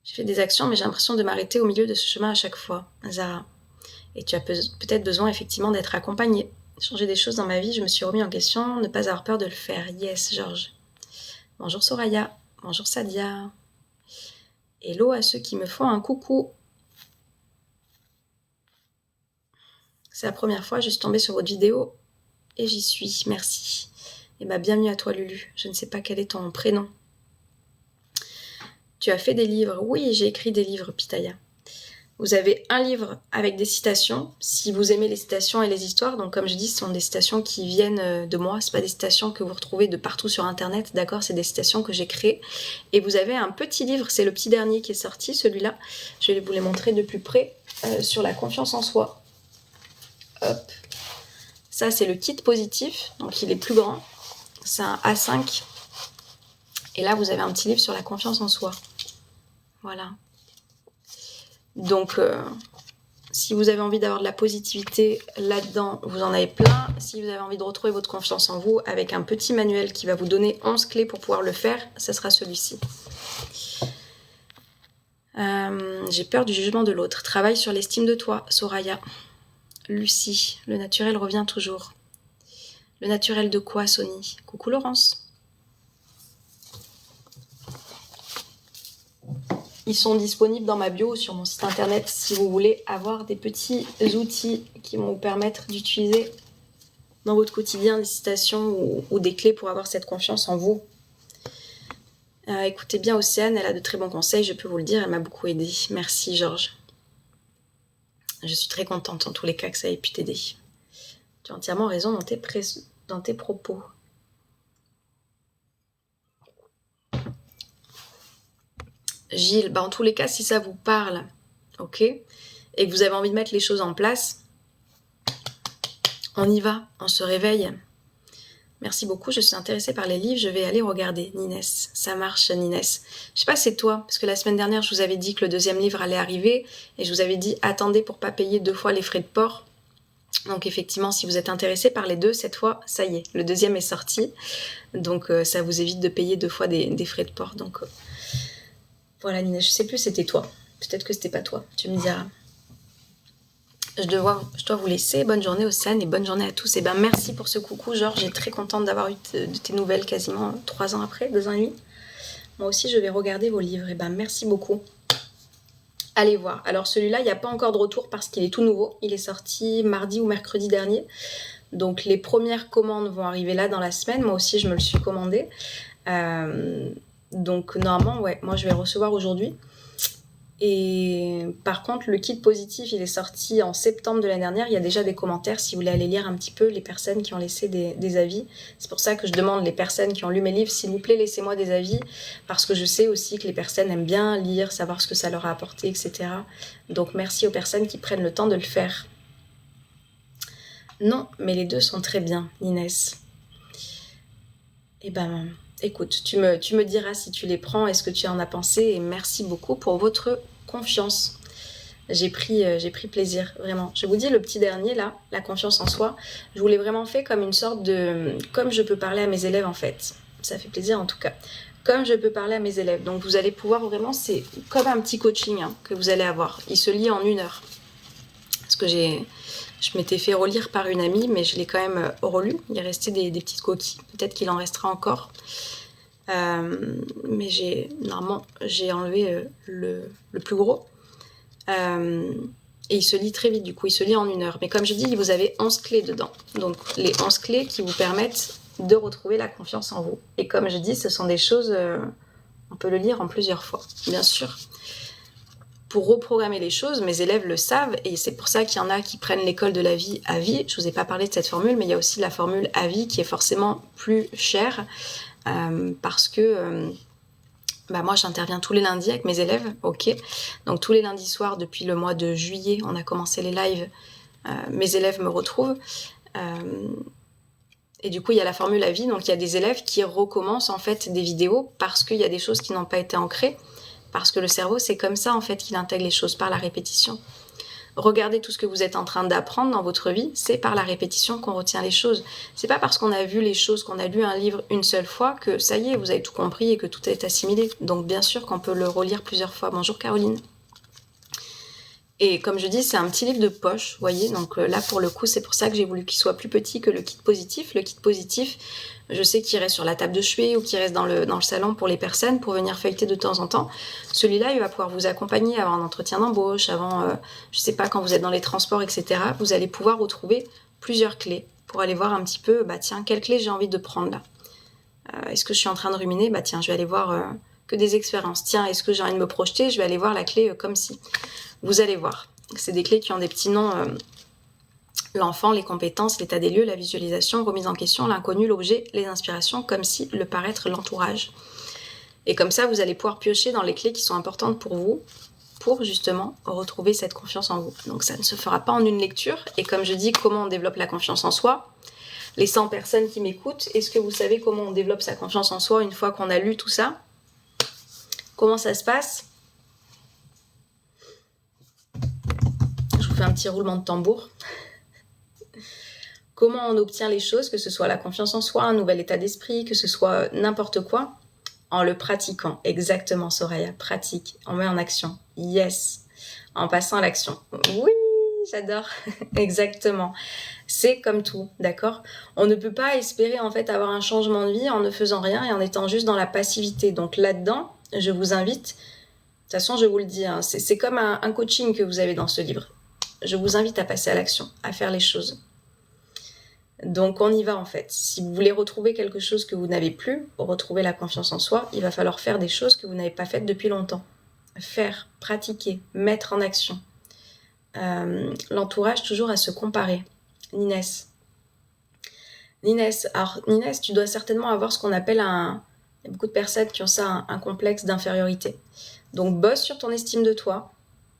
J'ai fait des actions, mais j'ai l'impression de m'arrêter au milieu de ce chemin à chaque fois, Zara. Et tu as peut-être besoin, effectivement, d'être accompagnée. Changer des choses dans ma vie, je me suis remis en question, ne pas avoir peur de le faire. Yes, Georges. Bonjour Soraya. Bonjour Sadia. Hello à ceux qui me font un coucou. C'est la première fois, je suis tombée sur votre vidéo et j'y suis, merci. Et bienvenue à toi Lulu, je ne sais pas quel est ton prénom. Tu as fait des livres? Oui, j'ai écrit des livres, Pitaya. Vous avez un livre avec des citations, si vous aimez les citations et les histoires, donc comme je dis, ce sont des citations qui viennent de moi, c'est pas des citations que vous retrouvez de partout sur internet, d'accord, c'est des citations que j'ai créées. Et vous avez un petit livre, c'est le petit dernier qui est sorti, celui-là, je vais vous les montrer de plus près, sur la confiance en soi. Hop, ça c'est le kit positif, donc il est plus grand, c'est un A5, et là vous avez un petit livre sur la confiance en soi, voilà. Donc, si vous avez envie d'avoir de la positivité là-dedans, vous en avez plein. Si vous avez envie de retrouver votre confiance en vous avec un petit manuel qui va vous donner 11 clés pour pouvoir le faire, ça sera celui-ci. J'ai peur du jugement de l'autre. Travaille sur l'estime de toi, Soraya. Lucie, le naturel revient toujours. Le naturel de quoi, Sony? Coucou Laurence. Ils sont disponibles dans ma bio sur mon site internet si vous voulez avoir des petits outils qui vont vous permettre d'utiliser dans votre quotidien des citations ou des clés pour avoir cette confiance en vous. Écoutez bien Océane, elle a de très bons conseils, je peux vous le dire, elle m'a beaucoup aidé. Merci Georges. Je suis très contente en tous les cas que ça ait pu t'aider. Tu as entièrement raison dans tes propos. Gilles, en tous les cas, si ça vous parle, ok, et que vous avez envie de mettre les choses en place, on y va, on se réveille. Merci beaucoup, je suis intéressée par les livres, je vais aller regarder. Ninès, ça marche Ninès. Je sais pas, c'est toi, parce que la semaine dernière, je vous avais dit que le deuxième livre allait arriver, et je vous avais dit, attendez pour pas payer 2 fois les frais de port. Donc effectivement, si vous êtes intéressé par les deux, cette fois, ça y est, le deuxième est sorti. Donc ça vous évite de payer 2 fois des frais de port. Donc voilà Nina, je sais plus c'était toi. Peut-être que c'était pas toi, tu me diras. Je dois vous laisser. Bonne journée Océane et bonne journée à tous. Et merci pour ce coucou Georges, j'ai très contente d'avoir eu de tes nouvelles quasiment 3 ans après, 2 ans et demi. Moi aussi je vais regarder vos livres. Et merci beaucoup. Allez voir. Alors celui-là, il n'y a pas encore de retour parce qu'il est tout nouveau. Il est sorti mardi ou mercredi dernier. Donc les premières commandes vont arriver là dans la semaine. Moi aussi je me le suis commandé. Donc normalement, ouais, moi je vais le recevoir aujourd'hui. Et par contre, le kit positif, il est sorti en septembre de l'année dernière. Il y a déjà des commentaires si vous voulez aller lire un petit peu les personnes qui ont laissé des avis. C'est pour ça que je demande les personnes qui ont lu mes livres, s'il vous plaît, laissez-moi des avis. Parce que je sais aussi que les personnes aiment bien lire, savoir ce que ça leur a apporté, etc. Donc merci aux personnes qui prennent le temps de le faire. Non, mais les deux sont très bien, Inès. Et écoute, tu me diras si tu les prends et ce que tu en as pensé. Et merci beaucoup pour votre confiance. J'ai pris plaisir, vraiment. Je vous dis, le petit dernier, là, la confiance en soi, je vous l'ai vraiment fait comme une sorte de... Comme je peux parler à mes élèves, en fait. Ça fait plaisir, en tout cas. Comme je peux parler à mes élèves. Donc, vous allez pouvoir vraiment... C'est comme un petit coaching que vous allez avoir. Il se lit en 1 heure. Parce que je m'étais fait relire par une amie, mais je l'ai quand même relu. Il est resté des petites coquilles. Peut-être qu'il en restera encore. Mais j'ai enlevé le plus gros. Et il se lit très vite, du coup. Il se lit en 1 heure. Mais comme je dis, vous avez 11 clés dedans. Donc, les 11 clés qui vous permettent de retrouver la confiance en vous. Et comme je dis, ce sont des choses... on peut le lire en plusieurs fois, bien sûr. Pour reprogrammer les choses, mes élèves le savent, et c'est pour ça qu'il y en a qui prennent l'école de la vie à vie. Je vous ai pas parlé de cette formule, mais il y a aussi la formule à vie qui est forcément plus chère, parce que moi j'interviens tous les lundis avec mes élèves, ok. Donc tous les lundis soirs depuis le mois de juillet, on a commencé les lives, mes élèves me retrouvent. Et du coup, il y a la formule à vie, donc il y a des élèves qui recommencent en fait des vidéos parce qu'il y a des choses qui n'ont pas été ancrées. Parce que le cerveau, c'est comme ça en fait qu'il intègre les choses, par la répétition. Regardez tout ce que vous êtes en train d'apprendre dans votre vie, c'est par la répétition qu'on retient les choses. C'est pas parce qu'on a vu les choses, qu'on a lu un livre une seule fois que ça y est, vous avez tout compris et que tout est assimilé. Donc bien sûr qu'on peut le relire plusieurs fois. Bonjour Caroline. Et comme je dis, c'est un petit livre de poche, vous voyez. Donc là, pour le coup, c'est pour ça que j'ai voulu qu'il soit plus petit que le kit positif. Le kit positif, je sais qu'il reste sur la table de chevet ou qu'il reste dans le salon pour les personnes pour venir feuilleter de temps en temps. Celui-là, il va pouvoir vous accompagner avant un entretien d'embauche, avant, je sais pas, quand vous êtes dans les transports, etc. Vous allez pouvoir retrouver plusieurs clés pour aller voir un petit peu, bah tiens, quelle clé j'ai envie de prendre là. Est-ce que je suis en train de ruminer? Bah tiens, je vais aller voir que des expériences. Tiens, est-ce que j'ai envie de me projeter? Je vais aller voir la clé comme si. Vous allez voir. C'est des clés qui ont des petits noms. L'enfant, les compétences, l'état des lieux, la visualisation, remise en question, l'inconnu, l'objet, les inspirations, comme si, le paraître, l'entourage. Et comme ça, vous allez pouvoir piocher dans les clés qui sont importantes pour vous, pour justement retrouver cette confiance en vous. Donc ça ne se fera pas en une lecture. Et comme je dis, comment on développe la confiance en soi? Les 100 personnes qui m'écoutent, est-ce que vous savez comment on développe sa confiance en soi une fois qu'on a lu tout ça? Comment ça se passe? Je vous fais un petit roulement de tambour. Comment on obtient les choses, que ce soit la confiance en soi, un nouvel état d'esprit, que ce soit n'importe quoi? En le pratiquant. Exactement, Soraya. Pratique. On met en action. Yes. En passant à l'action. Oui, j'adore. Exactement. C'est comme tout, d'accord? On ne peut pas espérer en fait avoir un changement de vie en ne faisant rien et en étant juste dans la passivité. Donc là-dedans, je vous invite, de toute façon je vous le dis, hein, c'est comme un coaching que vous avez dans ce livre. Je vous invite à passer à l'action, à faire les choses. Donc on y va en fait. Si vous voulez retrouver quelque chose que vous n'avez plus, pour retrouver la confiance en soi, il va falloir faire des choses que vous n'avez pas faites depuis longtemps. Faire, pratiquer, mettre en action. L'entourage toujours à se comparer. Ninès, alors Ninès, tu dois certainement avoir ce qu'on appelle il y a beaucoup de personnes qui ont ça, un complexe d'infériorité. Donc bosse sur ton estime de toi,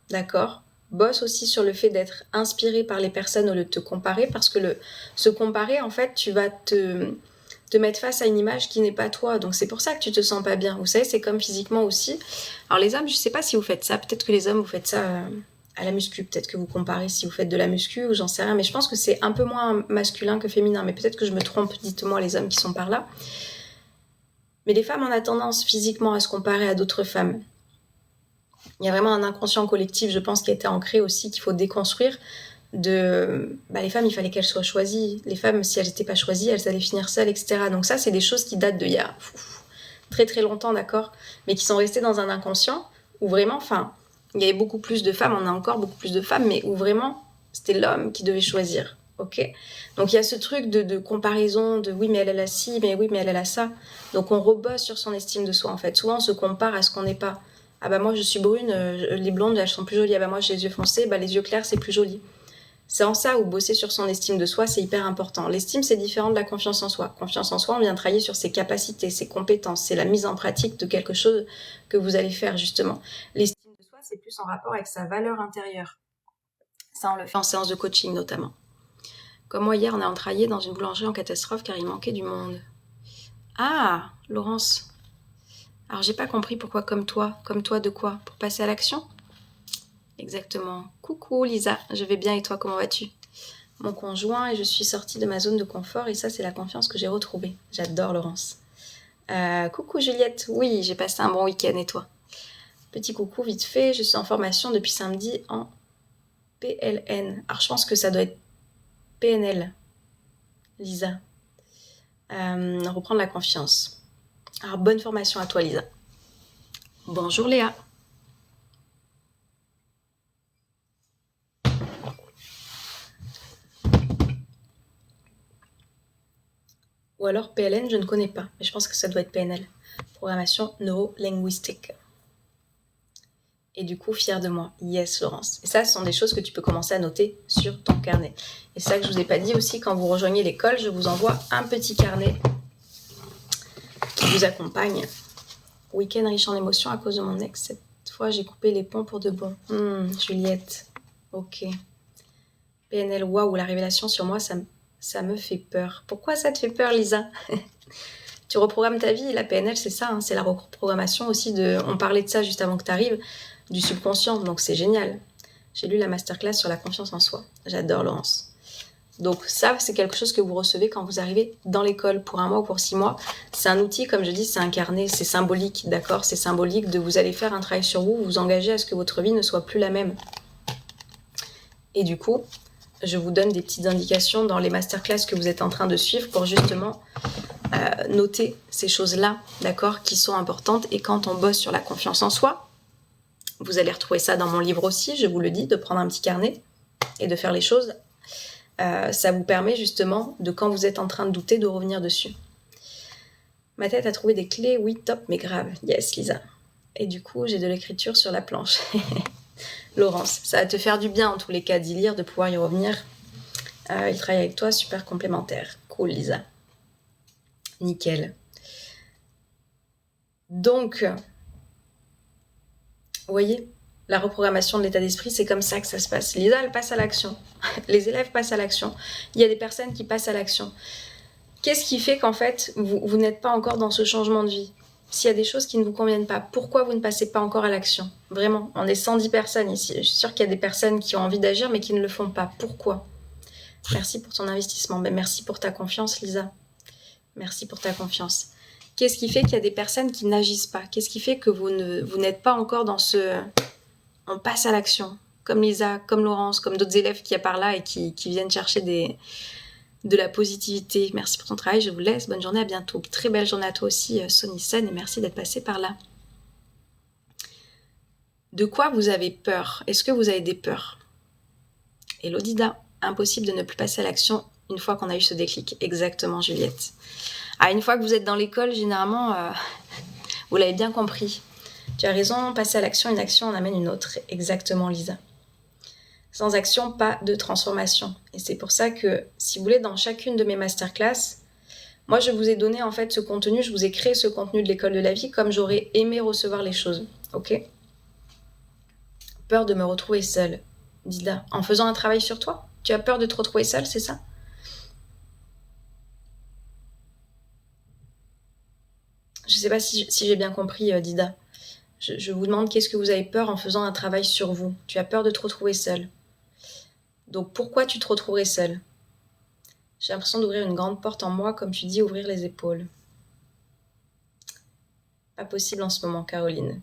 d'accord? Bosse aussi sur le fait d'être inspiré par les personnes au lieu de te comparer, parce que se comparer, en fait, tu vas te mettre face à une image qui n'est pas toi. Donc c'est pour ça que tu te sens pas bien. Vous savez, c'est comme physiquement aussi. Alors les hommes, je sais pas si vous faites ça. Peut-être que les hommes, vous faites ça à la muscu. Peut-être que vous comparez si vous faites de la muscu ou j'en sais rien. Mais je pense que c'est un peu moins masculin que féminin. Mais peut-être que je me trompe. Dites-moi les hommes qui sont par là. Mais les femmes, on a tendance physiquement à se comparer à d'autres femmes. Il y a vraiment un inconscient collectif, je pense, qui a été ancré aussi, qu'il faut déconstruire. Les femmes, il fallait qu'elles soient choisies. Les femmes, si elles n'étaient pas choisies, elles allaient finir seules, etc. Donc ça, c'est des choses qui datent d'il y a très très longtemps, d'accord, mais qui sont restées dans un inconscient où vraiment, il y avait beaucoup plus de femmes, on a encore beaucoup plus de femmes, mais où vraiment, c'était l'homme qui devait choisir, ok? Donc il y a ce truc de comparaison, de oui, mais elle a ci, mais oui, mais elle a ça. Donc on rebosse sur son estime de soi, en fait. Souvent, on se compare à ce qu'on n'est pas. Ah bah moi, je suis brune, les blondes, elles sont plus jolies. Ah bah moi, j'ai les yeux foncés, les yeux clairs, c'est plus joli. C'est en ça où bosser sur son estime de soi, c'est hyper important. L'estime, c'est différent de la confiance en soi. Confiance en soi, on vient travailler sur ses capacités, ses compétences. C'est la mise en pratique de quelque chose que vous allez faire, justement. L'estime de soi, c'est plus en rapport avec sa valeur intérieure. Ça, on le fait en séance de coaching, notamment. Comme moi, hier, on a travaillé dans une boulangerie en catastrophe car il manquait du monde. Ah, Laurence. Alors, j'ai pas compris pourquoi comme toi de quoi? Pour passer à l'action? Exactement. Coucou Lisa, je vais bien et toi, comment vas-tu? Mon conjoint et je suis sortie de ma zone de confort et ça, c'est la confiance que j'ai retrouvée. J'adore Laurence. Coucou Juliette, oui, j'ai passé un bon week-end et toi? Petit coucou vite fait, je suis en formation depuis samedi en PLN. Alors, je pense que ça doit être PNL, Lisa. Reprendre la confiance. Alors, bonne formation à toi, Lisa. Bonjour Léa. Ou alors PLN, je ne connais pas, mais je pense que ça doit être PNL. Programmation neuro-linguistique. Et du coup, fière de moi. Yes, Laurence. Et ça, ce sont des choses que tu peux commencer à noter sur ton carnet. Et c'est ça que je vous ai pas dit aussi, quand vous rejoignez l'école, je vous envoie un petit carnet qui vous accompagne. Week-end riche en émotions à cause de mon ex. Cette fois, j'ai coupé les ponts pour de bon. Juliette. Ok. PNL, waouh, la révélation sur moi, ça me fait peur. Pourquoi ça te fait peur, Lisa? Tu reprogrammes ta vie. La PNL, c'est ça, c'est la reprogrammation aussi on parlait de ça juste avant que tu arrives, du subconscient, donc c'est génial. J'ai lu la masterclass sur la confiance en soi. J'adore, Laurence. Donc ça, c'est quelque chose que vous recevez quand vous arrivez dans l'école pour 1 mois ou pour 6 mois. C'est un outil, comme je dis, c'est un carnet, c'est symbolique, d'accord? C'est symbolique de vous allez faire un travail sur vous, vous engagez à ce que votre vie ne soit plus la même. Et du coup, je vous donne des petites indications dans les masterclass que vous êtes en train de suivre pour justement noter ces choses-là, d'accord, qui sont importantes. Et quand on bosse sur la confiance en soi, vous allez retrouver ça dans mon livre aussi, je vous le dis, de prendre un petit carnet et de faire les choses. Ça vous permet justement de, quand vous êtes en train de douter, de revenir dessus. Ma tête a trouvé des clés, oui, top, mais grave. Yes, Lisa. Et du coup, j'ai de l'écriture sur la planche. Laurence, ça va te faire du bien en tous les cas d'y lire, de pouvoir y revenir. Il travaille avec toi, super complémentaire. Cool, Lisa. Nickel. Donc, vous voyez, la reprogrammation de l'état d'esprit, c'est comme ça que ça se passe. Lisa, elle passe à l'action. Les élèves passent à l'action. Il y a des personnes qui passent à l'action. Qu'est-ce qui fait qu'en fait, vous n'êtes pas encore dans ce changement de vie ? S'il y a des choses qui ne vous conviennent pas, pourquoi vous ne passez pas encore à l'action ? Vraiment, on est 110 personnes ici. Je suis sûre qu'il y a des personnes qui ont envie d'agir, mais qui ne le font pas. Pourquoi ? Merci pour ton investissement. Ben, merci pour ta confiance, Lisa. Merci pour ta confiance. Qu'est-ce qui fait qu'il y a des personnes qui n'agissent pas ? Qu'est-ce qui fait que vous n'êtes pas encore dans ce... On passe à l'action. Comme Lisa, comme Laurence, comme d'autres élèves qui y a par là et qui viennent chercher de la positivité. Merci pour ton travail, je vous laisse. Bonne journée, à bientôt. Très belle journée à toi aussi, Sonny-san, et merci d'être passé par là. De quoi vous avez peur ? Est-ce que vous avez des peurs ? Hello Dida, impossible de ne plus passer à l'action une fois qu'on a eu ce déclic. Exactement, Juliette. Une fois que vous êtes dans l'école, généralement, vous l'avez bien compris. Tu as raison, passer à l'action, une action en amène une autre. Exactement, Lisa. Sans action, pas de transformation. Et c'est pour ça que, si vous voulez, dans chacune de mes masterclass, moi, je vous ai donné en fait ce contenu, je vous ai créé ce contenu de l'école de la vie comme j'aurais aimé recevoir les choses. Ok ? Peur de me retrouver seule. Dida, en faisant un travail sur toi ? Tu as peur de te retrouver seule, c'est ça ? Je ne sais pas si j'ai bien compris, Dida. Je vous demande qu'est-ce que vous avez peur en faisant un travail sur vous. Tu as peur de te retrouver seule. Donc pourquoi tu te retrouverais seule ? J'ai l'impression d'ouvrir une grande porte en moi, comme tu dis, ouvrir les épaules. Pas possible en ce moment, Caroline.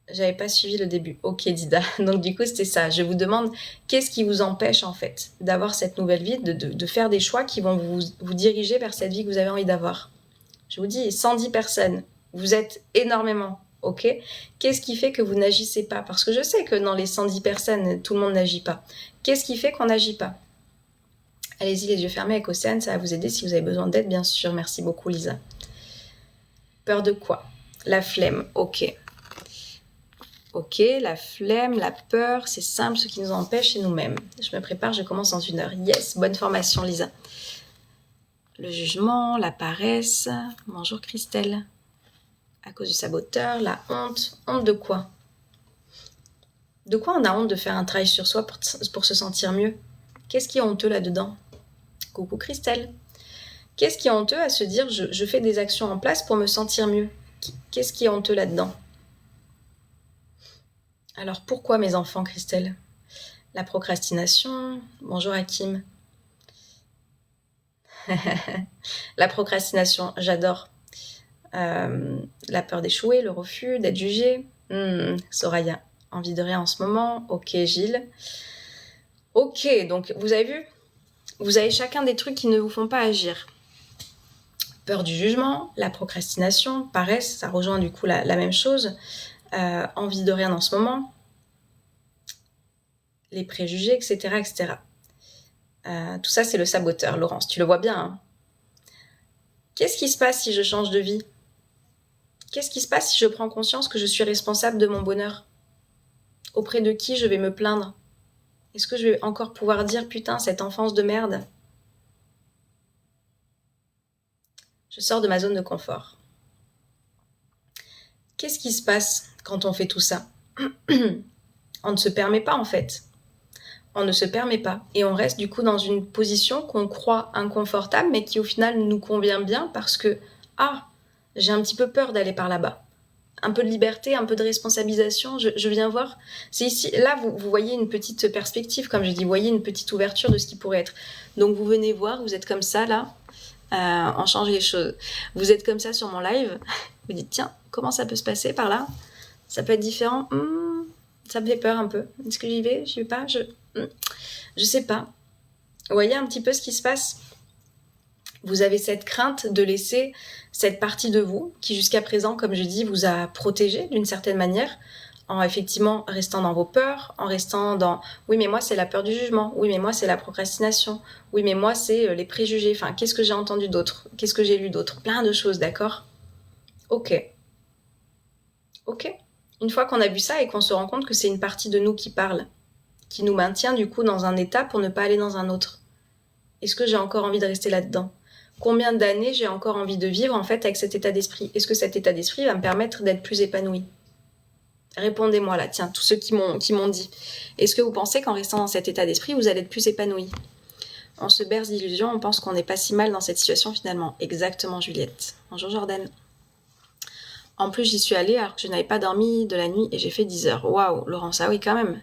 J'avais pas suivi le début. Ok, Dida. Donc du coup, c'était ça. Je vous demande, qu'est-ce qui vous empêche en fait d'avoir cette nouvelle vie, de faire des choix qui vont vous diriger vers cette vie que vous avez envie d'avoir ? Je vous dis, 110 personnes. Vous êtes énormément. Ok ? Qu'est-ce qui fait que vous n'agissez pas ? Parce que je sais que dans les 110 personnes, tout le monde n'agit pas. Qu'est-ce qui fait qu'on n'agit pas ? Allez-y, les yeux fermés avec Océane, ça va vous aider si vous avez besoin d'aide, bien sûr. Merci beaucoup, Lisa. Peur de quoi ? La flemme, ok. Ok, la flemme, la peur, c'est simple, ce qui nous empêche, c'est nous-mêmes. Je me prépare, je commence dans 1 heure. Yes, bonne formation, Lisa. Le jugement, la paresse. Bonjour, Christelle. À cause du saboteur, la honte. Honte de quoi ? De quoi on a honte de faire un travail sur soi pour se sentir mieux ? Qu'est-ce qui est honteux là-dedans ? Coucou, Christelle. Qu'est-ce qui est honteux à se dire je fais des actions en place pour me sentir mieux ? Qu'est-ce qui est honteux là-dedans ? Alors pourquoi mes enfants, Christelle ? La procrastination. Bonjour Hakim. La procrastination, j'adore. La peur d'échouer, le refus, d'être jugé. Soraya, envie de rien en ce moment. Ok, Gilles. Ok, donc vous avez vu ? Vous avez chacun des trucs qui ne vous font pas agir. Peur du jugement, la procrastination, paresse, ça rejoint du coup la même chose. Envie de rien en ce moment. Les préjugés, etc. etc. Tout ça, c'est le saboteur, Laurence. Tu le vois bien, hein ? Qu'est-ce qui se passe si je change de vie ? Qu'est-ce qui se passe si je prends conscience que je suis responsable de mon bonheur ? Auprès de qui je vais me plaindre ? Est-ce que je vais encore pouvoir dire « Putain, cette enfance de merde ?» Je sors de ma zone de confort. Qu'est-ce qui se passe quand on fait tout ça ? On ne se permet pas en fait. On ne se permet pas. Et on reste du coup dans une position qu'on croit inconfortable, mais qui au final nous convient bien parce que « Ah, j'ai un petit peu peur d'aller par là-bas. » Un peu de liberté, un peu de responsabilisation, je viens voir. C'est ici, là, vous voyez une petite perspective, comme je dis, vous voyez une petite ouverture de ce qui pourrait être. Donc vous venez voir, vous êtes comme ça, là, on change les choses. Vous êtes comme ça sur mon live, vous dites, tiens, comment ça peut se passer par là ? Ça peut être différent. Ça me fait peur un peu. Est-ce que j'y vais? J'y vais pas? Je sais pas. Vous voyez un petit peu ce qui se passe? Vous avez cette crainte de laisser cette partie de vous qui jusqu'à présent, comme je dis, vous a protégé d'une certaine manière, en effectivement restant dans vos peurs, en restant dans oui mais moi c'est la peur du jugement, oui mais moi c'est la procrastination, oui mais moi c'est les préjugés, enfin qu'est-ce que j'ai entendu d'autre, qu'est-ce que j'ai lu d'autre, plein de choses, d'accord? Ok. Une fois qu'on a vu ça et qu'on se rend compte que c'est une partie de nous qui parle, qui nous maintient du coup dans un état pour ne pas aller dans un autre. Est-ce que j'ai encore envie de rester là-dedans? Combien d'années j'ai encore envie de vivre en fait avec cet état d'esprit? Est-ce que cet état d'esprit va me permettre d'être plus épanouie? Répondez-moi là, tiens, tous ceux qui m'ont dit. Est-ce que vous pensez qu'en restant dans cet état d'esprit, vous allez être plus épanoui? On se berce d'illusions, on pense qu'on n'est pas si mal dans cette situation finalement. Exactement, Juliette. Bonjour Jordan. En plus, j'y suis allée alors que je n'avais pas dormi de la nuit et j'ai fait 10 heures. Waouh, Laurence, ah oui quand même.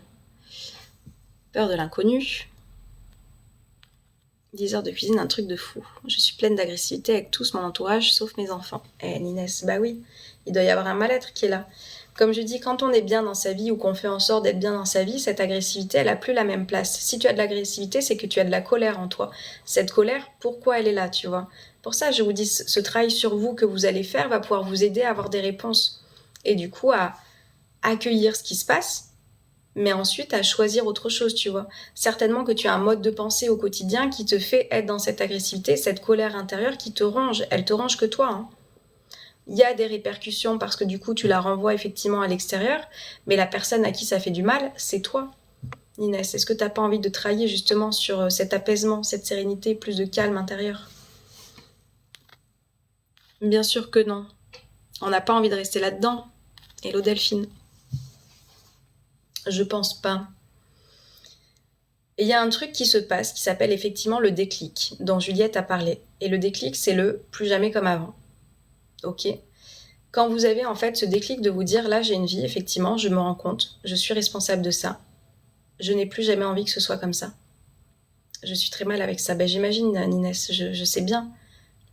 Peur de l'inconnu. 10 heures de cuisine, un truc de fou. Je suis pleine d'agressivité avec tout mon entourage, sauf mes enfants. Ninès, bah oui, il doit y avoir un mal-être qui est là. Comme je dis, quand on est bien dans sa vie ou qu'on fait en sorte d'être bien dans sa vie, cette agressivité, elle n'a plus la même place. Si tu as de l'agressivité, c'est que tu as de la colère en toi. Cette colère, pourquoi elle est là, tu vois? Pour ça, je vous dis, ce travail sur vous que vous allez faire va pouvoir vous aider à avoir des réponses. Et du coup, à accueillir ce qui se passe, mais ensuite à choisir autre chose, tu vois. Certainement que tu as un mode de pensée au quotidien qui te fait être dans cette agressivité, cette colère intérieure qui te ronge. Elle te ronge que toi, hein. Il y a des répercussions parce que du coup, tu la renvoies effectivement à l'extérieur, mais la personne à qui ça fait du mal, c'est toi. Inès, est-ce que tu n'as pas envie de travailler justement sur cet apaisement, cette sérénité, plus de calme intérieur? Bien sûr que non. On n'a pas envie de rester là-dedans. Hello Delphine. Je pense pas. Et il y a un truc qui se passe qui s'appelle effectivement le déclic, dont Juliette a parlé. Et le déclic, c'est le plus jamais comme avant. Ok? Quand vous avez en fait ce déclic de vous dire là j'ai une vie, effectivement, je me rends compte, je suis responsable de ça. Je n'ai plus jamais envie que ce soit comme ça. Je suis très mal avec ça. Ben, j'imagine, Ninès, je sais bien.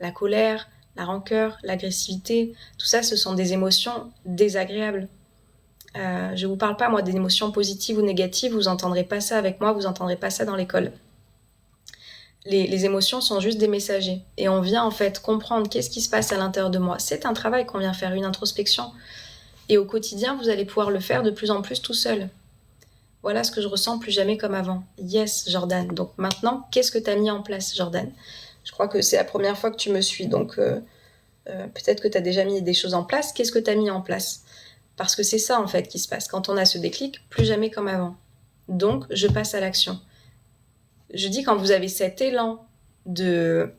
La colère, la rancœur, l'agressivité, tout ça, ce sont des émotions désagréables. Je vous parle pas, moi, des émotions positives ou négatives, vous entendrez pas ça avec moi, vous entendrez pas ça dans l'école. Les émotions sont juste des messagers. Et on vient en fait comprendre qu'est-ce qui se passe à l'intérieur de moi. C'est un travail qu'on vient faire, une introspection. Et au quotidien, vous allez pouvoir le faire de plus en plus tout seul. Voilà ce que je ressens plus jamais comme avant. Yes, Jordan. Donc maintenant, qu'est-ce que tu as mis en place, Jordan? Je crois que c'est la première fois que tu me suis, donc peut-être que tu as déjà mis des choses en place. Qu'est-ce que tu as mis en place? Parce que c'est ça en fait qui se passe. Quand on a ce déclic, plus jamais comme avant. Donc, je passe à l'action. Je dis quand vous avez cet élan de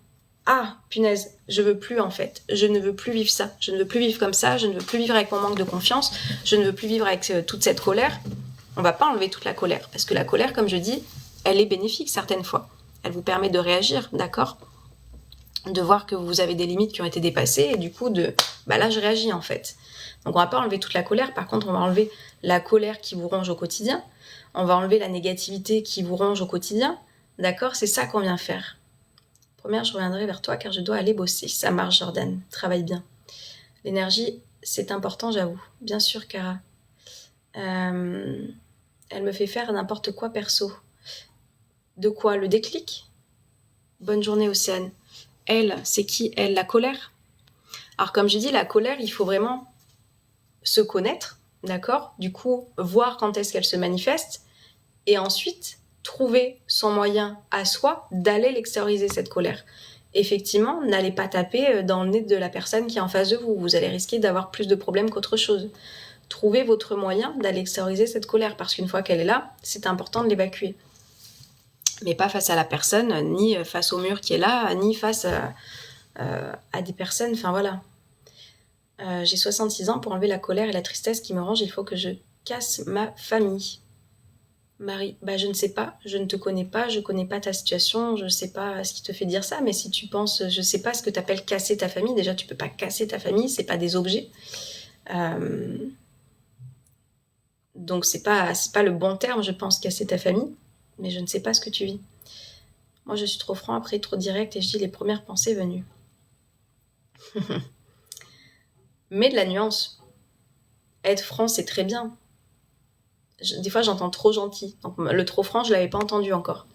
ah, punaise, je veux plus en fait. Je ne veux plus vivre ça. Je ne veux plus vivre comme ça. Je ne veux plus vivre avec mon manque de confiance. Je ne veux plus vivre avec toute cette colère. On va pas enlever toute la colère. Parce que la colère, comme je dis, elle est bénéfique certaines fois. Elle vous permet de réagir, d'accord? De voir que vous avez des limites qui ont été dépassées et du coup là je réagis en fait. Donc on va pas enlever toute la colère, par contre on va enlever la colère qui vous ronge au quotidien, on va enlever la négativité qui vous ronge au quotidien, d'accord? C'est ça qu'on vient faire. Première, je reviendrai vers toi car je dois aller bosser. Ça marche Jordan, travaille bien. L'énergie, c'est important j'avoue. Bien sûr Cara. Elle me fait faire n'importe quoi perso. De quoi? Le déclic? Bonne journée Océane. Elle, c'est qui? Elle, la colère? Alors comme j'ai dit, la colère, il faut vraiment se connaître, d'accord? Du coup, voir quand est-ce qu'elle se manifeste et ensuite trouver son moyen à soi d'aller l'extérioriser cette colère. Effectivement, n'allez pas taper dans le nez de la personne qui est en face de vous. Vous allez risquer d'avoir plus de problèmes qu'autre chose. Trouvez votre moyen d'aller extérioriser cette colère parce qu'une fois qu'elle est là, c'est important de l'évacuer. Mais pas face à la personne, ni face au mur qui est là, ni face à des personnes, enfin voilà. J'ai 66 ans, pour enlever la colère et la tristesse qui me rongent, il faut que je casse ma famille. Marie, je ne sais pas, je ne te connais pas, je connais pas ta situation, je sais pas ce qui te fait dire ça, mais si tu penses, je sais pas ce que t'appelles casser ta famille, déjà tu peux pas casser ta famille, c'est pas des objets. Donc c'est pas le bon terme, je pense, casser ta famille, mais je ne sais pas ce que tu vis. Moi je suis trop franc, après trop direct et je dis les premières pensées venues. Mais de la nuance. Être franc, c'est très bien. Des fois, j'entends trop gentil. Donc, le trop franc, je l'avais pas entendu encore.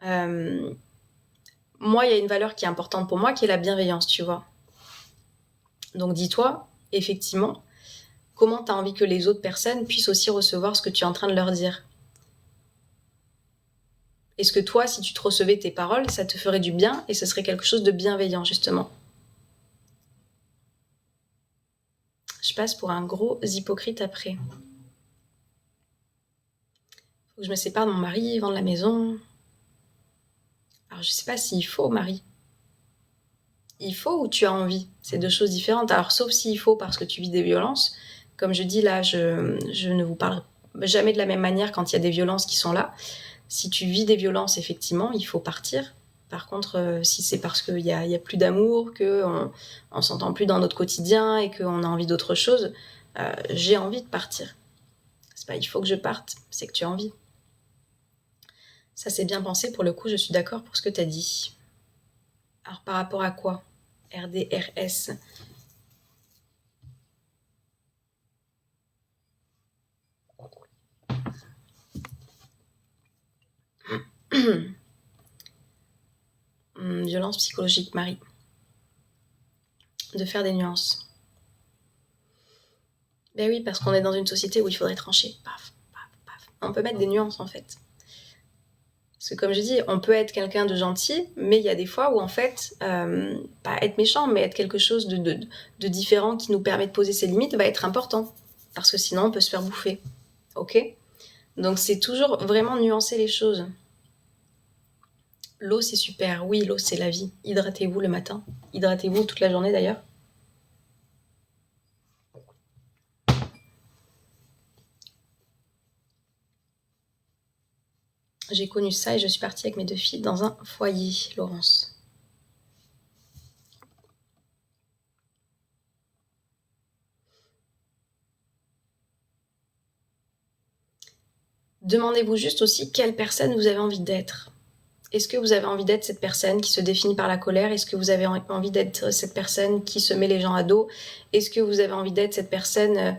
Moi, il y a une valeur qui est importante pour moi, qui est la bienveillance, tu vois. Donc, dis-toi, effectivement, comment tu as envie que les autres personnes puissent aussi recevoir ce que tu es en train de leur dire. Est-ce que toi, si tu te recevais tes paroles, ça te ferait du bien et ce serait quelque chose de bienveillant, justement? Je passe pour un gros hypocrite après. Faut que je me sépare de mon mari, vendre la maison. Alors, je sais pas s'il faut, Marie. Il faut ou tu as envie? C'est deux choses différentes. Alors, sauf s'il faut parce que tu vis des violences. Comme je dis là, je ne vous parle jamais de la même manière quand il y a des violences qui sont là. Si tu vis des violences, effectivement, il faut partir. Par contre, si c'est parce qu'il y a plus d'amour, qu'on ne s'entend plus dans notre quotidien et qu'on a envie d'autre chose, j'ai envie de partir. C'est pas il faut que je parte, c'est que tu as envie. Ça, c'est bien pensé. Pour le coup, je suis d'accord pour ce que tu as dit. Alors, par rapport à quoi? RDRS. Violence psychologique, Marie. De faire des nuances. Ben oui, parce qu'on est dans une société où il faudrait trancher. Paf, paf, paf. On peut mettre des nuances, en fait. Parce que comme je dis, on peut être quelqu'un de gentil, mais il y a des fois où en fait, pas être méchant, mais être quelque chose de différent qui nous permet de poser ses limites va être important. Parce que sinon, on peut se faire bouffer. Ok? Donc c'est toujours vraiment nuancer les choses. L'eau, c'est super. Oui, l'eau, c'est la vie. Hydratez-vous le matin. Hydratez-vous toute la journée d'ailleurs. J'ai connu ça et je suis partie avec mes 2 filles dans un foyer, Laurence. Demandez-vous juste aussi quelle personne vous avez envie d'être. Est-ce que vous avez envie d'être cette personne qui se définit par la colère? Est-ce que vous avez envie d'être cette personne qui se met les gens à dos? Est-ce que vous avez envie d'être cette personne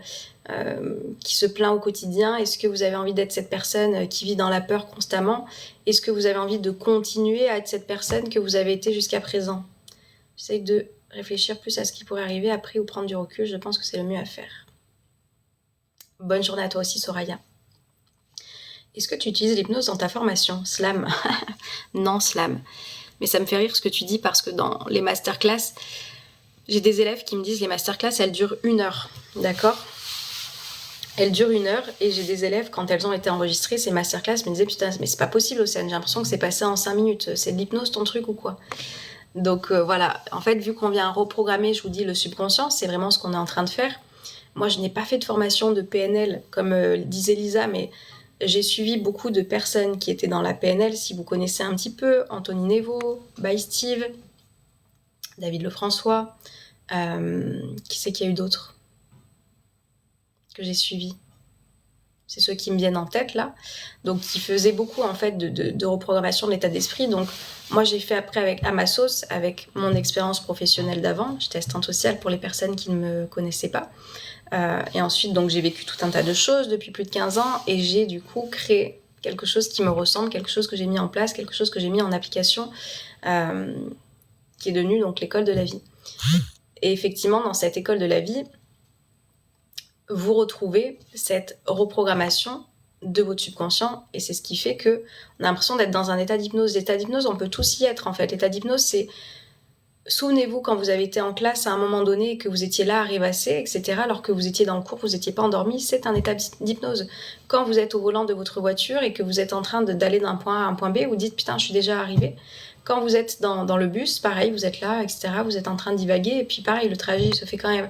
qui se plaint au quotidien? Est-ce que vous avez envie d'être cette personne qui vit dans la peur constamment? Est-ce que vous avez envie de continuer à être cette personne que vous avez été jusqu'à présent? J'essaie de réfléchir plus à ce qui pourrait arriver après ou prendre du recul. Je pense que c'est le mieux à faire. Bonne journée à toi aussi, Soraya. Est-ce que tu utilises l'hypnose dans ta formation? Slam. Non, Slam. Mais ça me fait rire ce que tu dis parce que dans les masterclass, j'ai des élèves qui me disent les masterclass, elles durent 1 heure. D'accord? Elles durent 1 heure et j'ai des élèves, quand elles ont été enregistrées, ces masterclass, me disaient putain, mais c'est pas possible, Océane, j'ai l'impression que c'est passé en 5 minutes. C'est de l'hypnose ton truc ou quoi? Donc voilà, en fait, vu qu'on vient reprogrammer, je vous dis, le subconscient, c'est vraiment ce qu'on est en train de faire. Moi, je n'ai pas fait de formation de PNL, comme disait Lisa, mais j'ai suivi beaucoup de personnes qui étaient dans la PNL, si vous connaissez un petit peu, Anthony Nevo, By Steve, David Lefrançois, qui c'est qu'il y a eu d'autres que j'ai suivis? C'est ceux qui me viennent en tête là, donc qui faisaient beaucoup en fait de reprogrammation de l'état d'esprit. Donc moi j'ai fait après à ma sauce, avec mon expérience professionnelle d'avant. J'étais assistante sociale pour les personnes qui ne me connaissaient pas. Et ensuite donc j'ai vécu tout un tas de choses depuis plus de 15 ans et j'ai du coup créé quelque chose qui me ressemble, quelque chose que j'ai mis en place, quelque chose que j'ai mis en application, qui est devenu donc l'école de la vie. Et effectivement dans cette école de la vie, vous retrouvez cette reprogrammation de votre subconscient et c'est ce qui fait que on a l'impression d'être dans un état d'hypnose. L'état d'hypnose, on peut tous y être en fait. L'état d'hypnose, c'est souvenez-vous quand vous avez été en classe à un moment donné et que vous étiez là à rêvasser, etc. alors que vous étiez dans le cours, vous n'étiez pas endormi, c'est un état d'hypnose. Quand vous êtes au volant de votre voiture et que vous êtes en train d'aller d'un point A à un point B, vous dites putain je suis déjà arrivé. Quand vous êtes dans le bus, pareil, vous êtes là, etc. Vous êtes en train de divaguer et puis pareil, le trajet se fait quand même.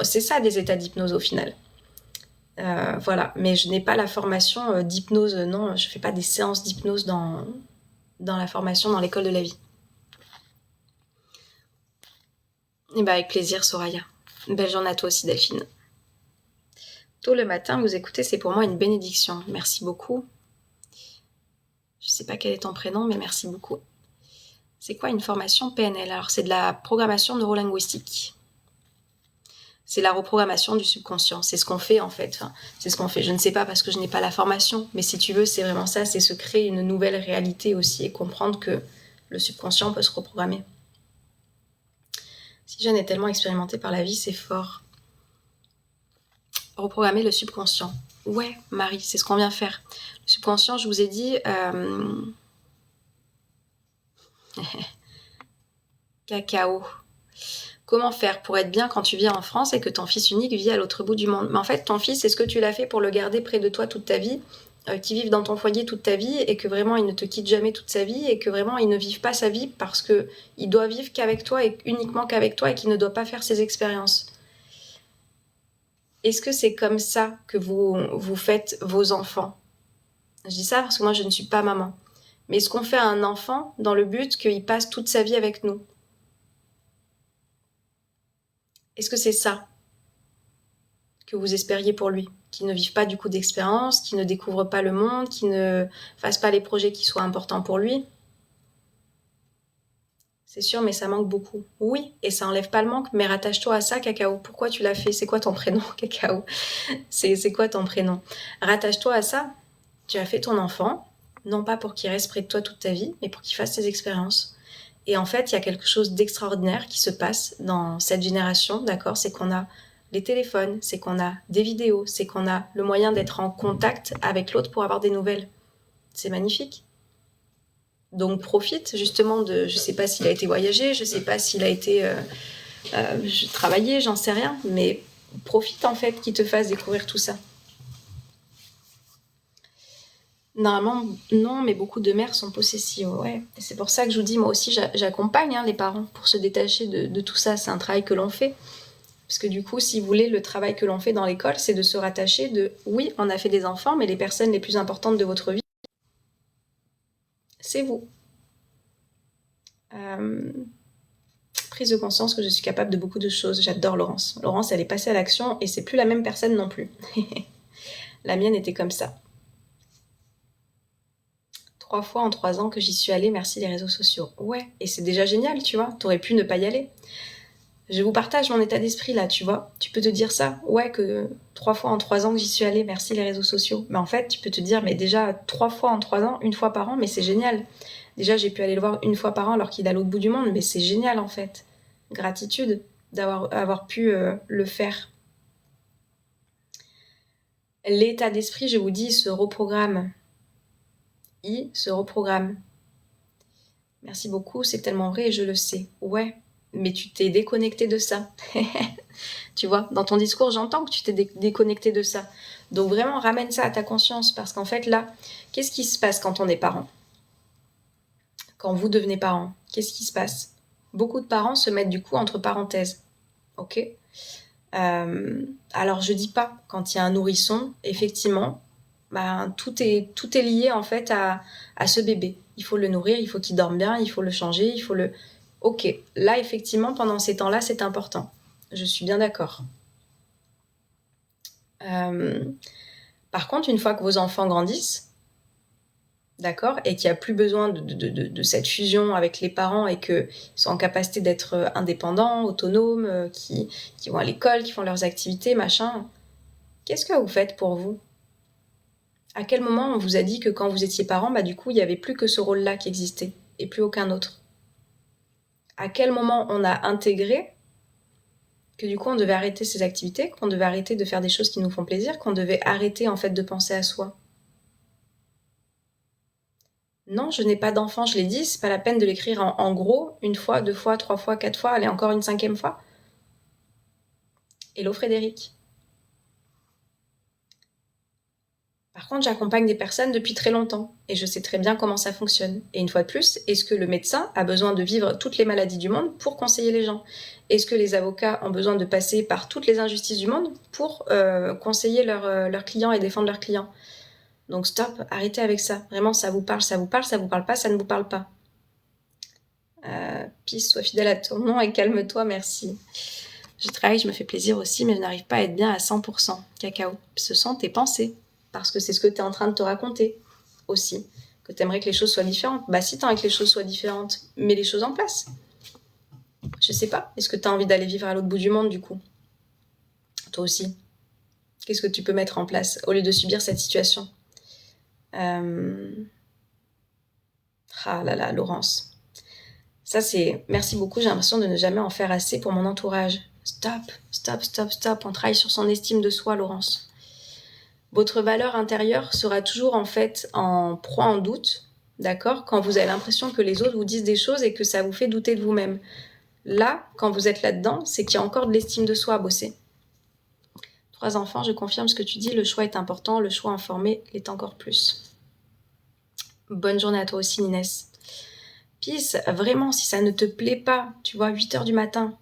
C'est ça des états d'hypnose au final. Voilà, mais je n'ai pas la formation d'hypnose, non, je fais pas des séances d'hypnose dans la formation, dans l'école de la vie. Et bah avec plaisir, Soraya. Belle journée à toi aussi, Delphine. Tôt le matin, vous écoutez, c'est pour moi une bénédiction. Merci beaucoup. Je sais pas quel est ton prénom, mais merci beaucoup. C'est quoi une formation PNL? Alors c'est de la programmation neurolinguistique. C'est la reprogrammation du subconscient. C'est ce qu'on fait en fait. Enfin, c'est ce qu'on fait. Je ne sais pas parce que je n'ai pas la formation, mais si tu veux, c'est vraiment ça. C'est se créer une nouvelle réalité aussi et comprendre que le subconscient peut se reprogrammer. Si Jeanne est tellement expérimentée par la vie, c'est fort. Reprogrammer le subconscient. Ouais, Marie, c'est ce qu'on vient faire. Le subconscient, je vous ai dit... Cacao. Comment faire pour être bien quand tu vis en France et que ton fils unique vit à l'autre bout du monde? Mais en fait, ton fils, est-ce que tu l'as fait pour le garder près de toi toute ta vie, qu'il vive dans ton foyer toute ta vie et que vraiment il ne te quitte jamais toute sa vie et que vraiment il ne vive pas sa vie parce que il doit vivre qu'avec toi et uniquement qu'avec toi et qu'il ne doit pas faire ses expériences? Est-ce que c'est comme ça que vous faites vos enfants? Je dis ça parce que moi je ne suis pas maman. Mais est-ce qu'on fait un enfant dans le but qu'il passe toute sa vie avec nous? Est-ce que c'est ça que vous espériez pour lui? Qu'il ne vive pas du coup d'expérience, qu'il ne découvre pas le monde, qu'il ne fasse pas les projets qui soient importants pour lui? C'est sûr, mais ça manque beaucoup. Oui, et ça enlève pas le manque, mais rattache-toi à ça, Cacao. Pourquoi tu l'as fait? C'est quoi ton prénom, Cacao? C'est quoi ton prénom? Rattache-toi à ça. Tu as fait ton enfant, non pas pour qu'il reste près de toi toute ta vie, mais pour qu'il fasse ses expériences. Et en fait, il y a quelque chose d'extraordinaire qui se passe dans cette génération, d'accord? C'est qu'on a les téléphones, c'est qu'on a des vidéos, c'est qu'on a le moyen d'être en contact avec l'autre pour avoir des nouvelles. C'est magnifique. Donc profite justement de... Je sais pas s'il a été voyager, je sais pas s'il a été travailler, j'en sais rien, mais profite en fait qu'il te fasse découvrir tout ça. Normalement, non, mais beaucoup de mères sont possessives, ouais. Et c'est pour ça que je vous dis, moi aussi, j'accompagne les parents pour se détacher de tout ça. C'est un travail que l'on fait. Parce que du coup, si vous voulez, le travail que l'on fait dans l'école, c'est de se rattacher de... Oui, on a fait des enfants, mais les personnes les plus importantes de votre vie, c'est vous. Prise de conscience que je suis capable de beaucoup de choses. J'adore Laurence. Laurence, elle est passée à l'action et c'est plus la même personne non plus. La mienne était comme ça. 3 fois en 3 ans que j'y suis allée, merci les réseaux sociaux. Ouais, et c'est déjà génial, tu vois. T'aurais pu ne pas y aller. Je vous partage mon état d'esprit là, tu vois. Tu peux te dire ça. Ouais, que 3 fois en 3 ans que j'y suis allée, merci les réseaux sociaux. Mais en fait, tu peux te dire, mais déjà 3 fois en 3 ans, 1 fois par an, mais c'est génial. Déjà, j'ai pu aller le voir 1 fois par an alors qu'il est à l'autre bout du monde, mais c'est génial en fait. Gratitude d'avoir pu le faire. L'état d'esprit, je vous dis, se reprogramme. Il se reprogramme. Merci beaucoup, c'est tellement vrai et je le sais. Ouais, mais tu t'es déconnecté de ça. Tu vois, dans ton discours, j'entends que tu t'es déconnecté de ça. Donc vraiment, ramène ça à ta conscience parce qu'en fait, là, qu'est-ce qui se passe quand on est parent? Quand vous devenez parent, qu'est-ce qui se passe? Beaucoup de parents se mettent du coup entre parenthèses. Ok? Alors, je dis pas, quand il y a un nourrisson, effectivement, tout est lié en fait à ce bébé. Il faut le nourrir, il faut qu'il dorme bien, il faut le changer, il faut le... Ok, là effectivement, pendant ces temps-là, c'est important. Je suis bien d'accord. Par contre, une fois que vos enfants grandissent, d'accord, et qu'il n'y a plus besoin de cette fusion avec les parents et qu'ils sont en capacité d'être indépendants, autonomes, qui vont à l'école, qui font leurs activités, machin, qu'est-ce que vous faites pour vous? À quel moment on vous a dit que quand vous étiez parent, du coup, il n'y avait plus que ce rôle-là qui existait et plus aucun autre? À quel moment on a intégré que du coup on devait arrêter ces activités, qu'on devait arrêter de faire des choses qui nous font plaisir, qu'on devait arrêter en fait de penser à soi? Non, je n'ai pas d'enfant, je l'ai dit, c'est pas la peine de l'écrire en gros, 1 fois, 2 fois, 3 fois, 4 fois, allez, encore une 5e fois. Hello Frédéric. Par contre, j'accompagne des personnes depuis très longtemps et je sais très bien comment ça fonctionne. Et une fois de plus, est-ce que le médecin a besoin de vivre toutes les maladies du monde pour conseiller les gens? Est-ce que les avocats ont besoin de passer par toutes les injustices du monde pour conseiller leurs clients et défendre leurs clients? Donc stop, arrêtez avec ça. Vraiment, ça vous parle, ça vous parle, ça vous parle pas, ça ne vous parle pas. Peace, sois fidèle à ton nom et calme-toi, merci. Je travaille, je me fais plaisir aussi, mais je n'arrive pas à être bien à 100%. Cacao, ce sont tes pensées. Parce que c'est ce que tu es en train de te raconter aussi. Que tu aimerais que les choses soient différentes. Si tu as envie que les choses soient différentes, mets les choses en place. Je sais pas. Est-ce que tu as envie d'aller vivre à l'autre bout du monde du coup? toi aussi. Qu'est-ce que tu peux mettre en place au lieu de subir cette situation? Ah là là, Laurence. Ça, c'est... Merci beaucoup, j'ai l'impression de ne jamais en faire assez pour mon entourage. Stop, stop, stop, stop. On travaille sur son estime de soi, Laurence. Votre valeur intérieure sera toujours en fait en proie en doute, d'accord? Quand vous avez l'impression que les autres vous disent des choses et que ça vous fait douter de vous-même. Là, quand vous êtes là-dedans, c'est qu'il y a encore de l'estime de soi à bosser. 3 enfants, je confirme ce que tu dis, le choix est important, le choix informé l'est encore plus. Bonne journée à toi aussi, Ninès. Peace, vraiment, si ça ne te plaît pas, tu vois, 8h du matin,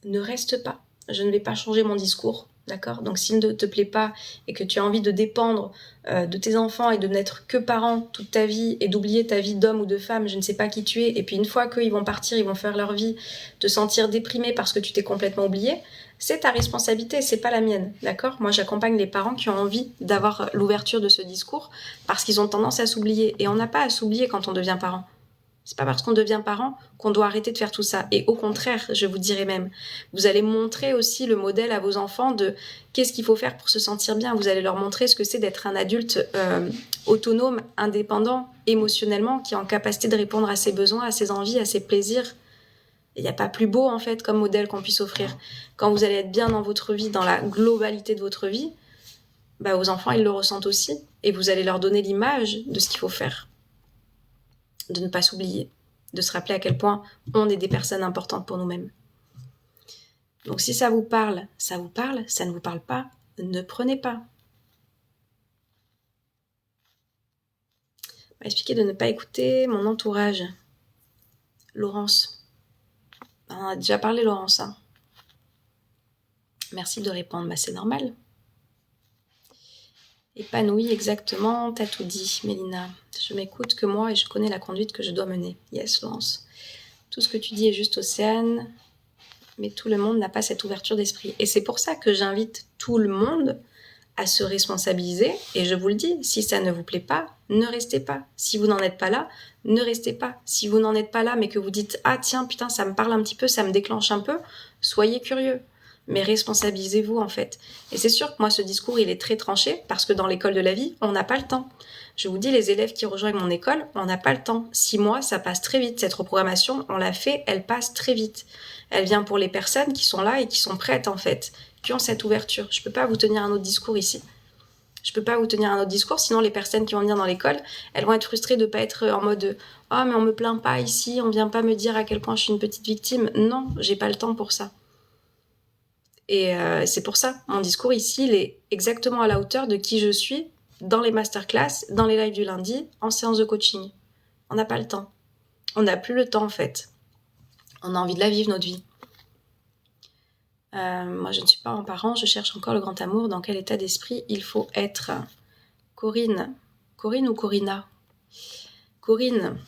ne reste pas. Je ne vais pas changer mon discours, d'accord? Donc, s'il ne te plaît pas et que tu as envie de dépendre de tes enfants et de n'être que parent toute ta vie et d'oublier ta vie d'homme ou de femme, je ne sais pas qui tu es, et puis une fois qu'ils vont partir, ils vont faire leur vie, te sentir déprimé parce que tu t'es complètement oublié, c'est ta responsabilité, c'est pas la mienne, d'accord? Moi, j'accompagne les parents qui ont envie d'avoir l'ouverture de ce discours parce qu'ils ont tendance à s'oublier. Et on n'a pas à s'oublier quand on devient parent. C'est pas parce qu'on devient parent qu'on doit arrêter de faire tout ça. Et au contraire, je vous dirais même, vous allez montrer aussi le modèle à vos enfants de qu'est-ce qu'il faut faire pour se sentir bien. Vous allez leur montrer ce que c'est d'être un adulte autonome, indépendant, émotionnellement, qui est en capacité de répondre à ses besoins, à ses envies, à ses plaisirs. Il n'y a pas plus beau, en fait, comme modèle qu'on puisse offrir. Quand vous allez être bien dans votre vie, dans la globalité de votre vie, bah, vos enfants, ils le ressentent aussi. Et vous allez leur donner l'image de ce qu'il faut faire. De ne pas s'oublier, de se rappeler à quel point on est des personnes importantes pour nous-mêmes. Donc si ça vous parle, ça vous parle, ça ne vous parle pas, ne prenez pas. On m'a expliqué de ne pas écouter mon entourage. Laurence. On a déjà parlé, Laurence. Hein. Merci de répondre, bah, c'est normal. Épanoui, exactement, t'as tout dit, Mélina. Je m'écoute que moi et je connais la conduite que je dois mener. Yes, Laurence. Tout ce que tu dis est juste, Océane, mais tout le monde n'a pas cette ouverture d'esprit. Et c'est pour ça que j'invite tout le monde à se responsabiliser. Et je vous le dis, si ça ne vous plaît pas, ne restez pas. Si vous n'en êtes pas là, ne restez pas. Si vous n'en êtes pas là, mais que vous dites « Ah tiens, putain, ça me parle un petit peu, ça me déclenche un peu », soyez curieux. Mais responsabilisez-vous en fait. Et c'est sûr que moi, ce discours, il est très tranché parce que dans l'école de la vie, on n'a pas le temps. Je vous dis, les élèves qui rejoignent mon école, on n'a pas le temps. 6 mois, ça passe très vite. Cette reprogrammation, on l'a fait, elle passe très vite. Elle vient pour les personnes qui sont là et qui sont prêtes en fait, qui ont cette ouverture. Je peux pas vous tenir un autre discours ici. Je peux pas vous tenir un autre discours, sinon les personnes qui vont venir dans l'école, elles vont être frustrées de pas être en mode « Ah, mais on me plaint pas ici, on vient pas me dire à quel point je suis une petite victime. » Non, j'ai pas le temps pour ça. Et c'est pour ça, mon discours ici, il est exactement à la hauteur de qui je suis dans les masterclass, dans les lives du lundi, en séance de coaching. On n'a pas le temps. On n'a plus le temps en fait. On a envie de la vivre, notre vie. Moi, je ne suis pas en parent, je cherche encore le grand amour. Dans quel état d'esprit il faut être? Corinne. Corinne ou Corinna? Corinne.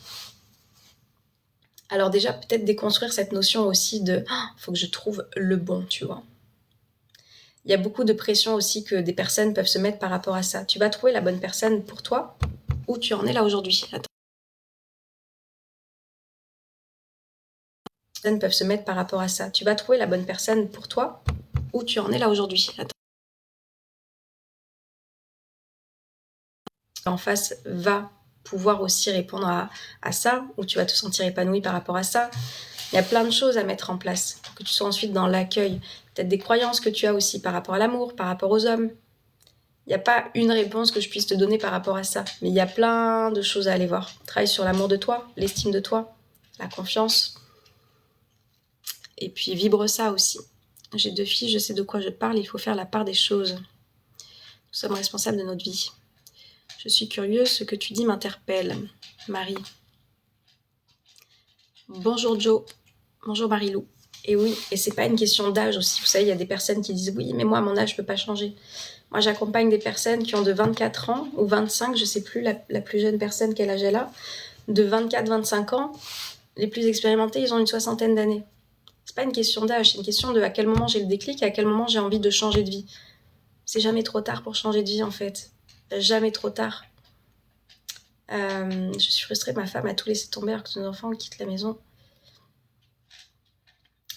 Alors déjà, peut-être déconstruire cette notion aussi de « faut que je trouve le bon », tu vois. Il y a beaucoup de pression aussi que des personnes peuvent se mettre par rapport à ça. Tu vas trouver la bonne personne pour toi, où tu en es là aujourd'hui. Attends. Les personnes peuvent se mettre par rapport à ça. Tu vas trouver la bonne personne pour toi, où tu en es là aujourd'hui. Attends. En face va pouvoir aussi répondre à ça, où tu vas te sentir épanoui par rapport à ça. Il y a plein de choses à mettre en place pour que tu sois ensuite dans l'accueil. Peut-être des croyances que tu as aussi par rapport à l'amour, par rapport aux hommes. Il n'y a pas une réponse que je puisse te donner par rapport à ça. Mais il y a plein de choses à aller voir. Travaille sur l'amour de toi, l'estime de toi, la confiance. Et puis vibre ça aussi. J'ai 2 filles, je sais de quoi je parle, il faut faire la part des choses. Nous sommes responsables de notre vie. Je suis curieuse, ce que tu dis m'interpelle. Marie. Bonjour Joe. Bonjour Marilou. Et oui, et c'est pas une question d'âge aussi. Vous savez, il y a des personnes qui disent « Oui, mais moi, à mon âge, je peux pas changer. » Moi, j'accompagne des personnes qui ont de 24 ans ou 25, je sais plus la plus jeune personne, quel âge elle a, de 24-25 ans. Les plus expérimentés, ils ont une 60aine d'années. C'est pas une question d'âge, c'est une question de à quel moment j'ai le déclic, à quel moment j'ai envie de changer de vie. C'est jamais trop tard pour changer de vie, en fait. Jamais trop tard. Je suis frustrée, ma femme a tout laissé tomber alors que nos enfants quittent la maison.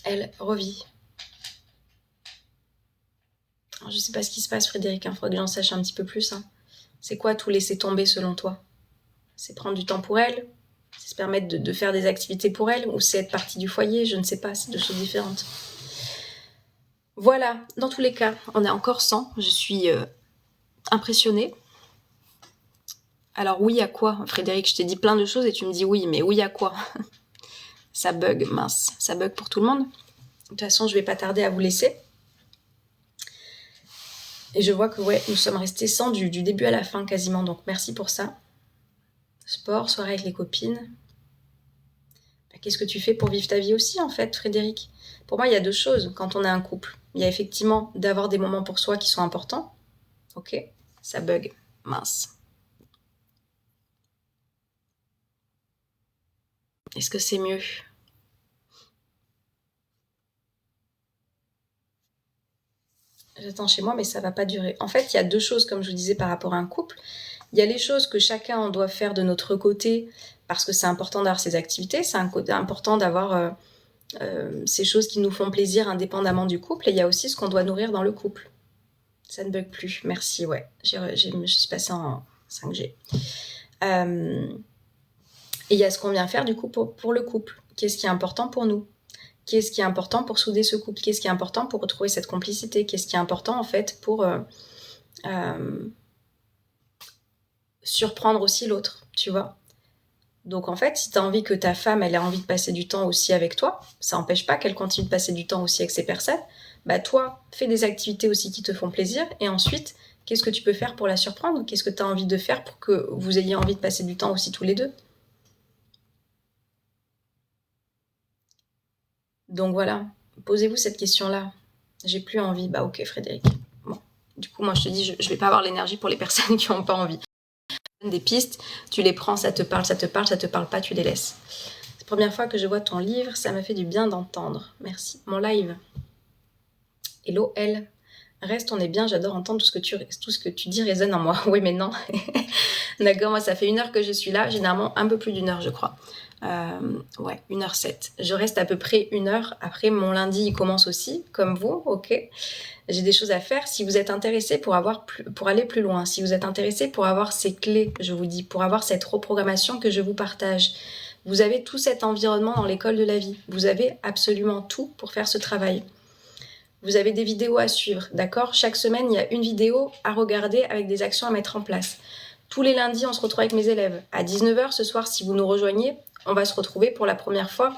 Elle revit. Alors, je sais pas ce qui se passe, Frédéric, il faudrait que j'en sache un petit peu plus. Hein. C'est quoi tout laisser tomber selon toi? C'est prendre du temps pour elle? C'est se permettre de faire des activités pour elle? Ou c'est être partie du foyer? Je ne sais pas, c'est deux choses différentes. Voilà, dans tous les cas, on est encore 100. Je suis impressionnée. Alors oui à quoi, Frédéric? Je t'ai dit plein de choses et tu me dis oui, mais oui à quoi? Ça bug, mince. Ça bug pour tout le monde. De toute façon, je vais pas tarder à vous laisser. Et je vois que ouais, nous sommes restés sans du début à la fin quasiment, donc merci pour ça. Sport, soirée avec les copines. Qu'est-ce que tu fais pour vivre ta vie aussi en fait, Frédéric? Pour moi, il y a deux choses quand on est un couple. Il y a effectivement d'avoir des moments pour soi qui sont importants. Ok, ça bug, mince. Est-ce que c'est mieux? J'attends chez moi, mais ça va pas durer. En fait, il y a deux choses, comme je vous disais, par rapport à un couple. Il y a les choses que chacun on doit faire de notre côté, parce que c'est important d'avoir ses activités, c'est important d'avoir ces choses qui nous font plaisir indépendamment du couple. Et il y a aussi ce qu'on doit nourrir dans le couple. Ça ne bug plus, merci, ouais. Je suis passée en 5G. Et il y a ce qu'on vient faire du coup pour le couple. Qu'est-ce qui est important pour nous? Qu'est-ce qui est important pour souder ce couple? Qu'est-ce qui est important pour retrouver cette complicité? Qu'est-ce qui est important en fait pour surprendre aussi l'autre, tu vois? Donc en fait, si tu as envie que ta femme, elle ait envie de passer du temps aussi avec toi, ça n'empêche pas qu'elle continue de passer du temps aussi avec ces personnes. Bah toi, fais des activités aussi qui te font plaisir. Et ensuite, qu'est-ce que tu peux faire pour la surprendre? Qu'est-ce que tu as envie de faire pour que vous ayez envie de passer du temps aussi tous les deux? Donc voilà, posez-vous cette question-là. J'ai plus envie. Bah ok, Frédéric. Bon. Du coup, moi, je te dis, je vais pas avoir l'énergie pour les personnes qui n'ont pas envie. Des pistes, tu les prends, ça te parle, ça te parle, ça te parle pas, tu les laisses. C'est la première fois que je vois ton livre, ça m'a fait du bien d'entendre. Merci. Mon live. Hello, elle. Reste, on est bien, j'adore entendre tout ce que tu dis résonne en moi. Oui, mais non. D'accord, moi, ça fait 1 heure que je suis là, généralement un peu plus d'1 heure, je crois. Ouais, 1h07. Je reste à peu près 1 heure. Après, mon lundi, il commence aussi, comme vous, ok. J'ai des choses à faire. Si vous êtes intéressé pour aller plus loin, si vous êtes intéressé pour avoir ces clés, je vous dis, pour avoir cette reprogrammation que je vous partage, vous avez tout cet environnement dans l'école de la vie. Vous avez absolument tout pour faire ce travail. Vous avez des vidéos à suivre, d'accord? Chaque semaine, il y a une vidéo à regarder avec des actions à mettre en place. Tous les lundis, on se retrouve avec mes élèves. À 19h ce soir, si vous nous rejoignez, on va se retrouver pour la première fois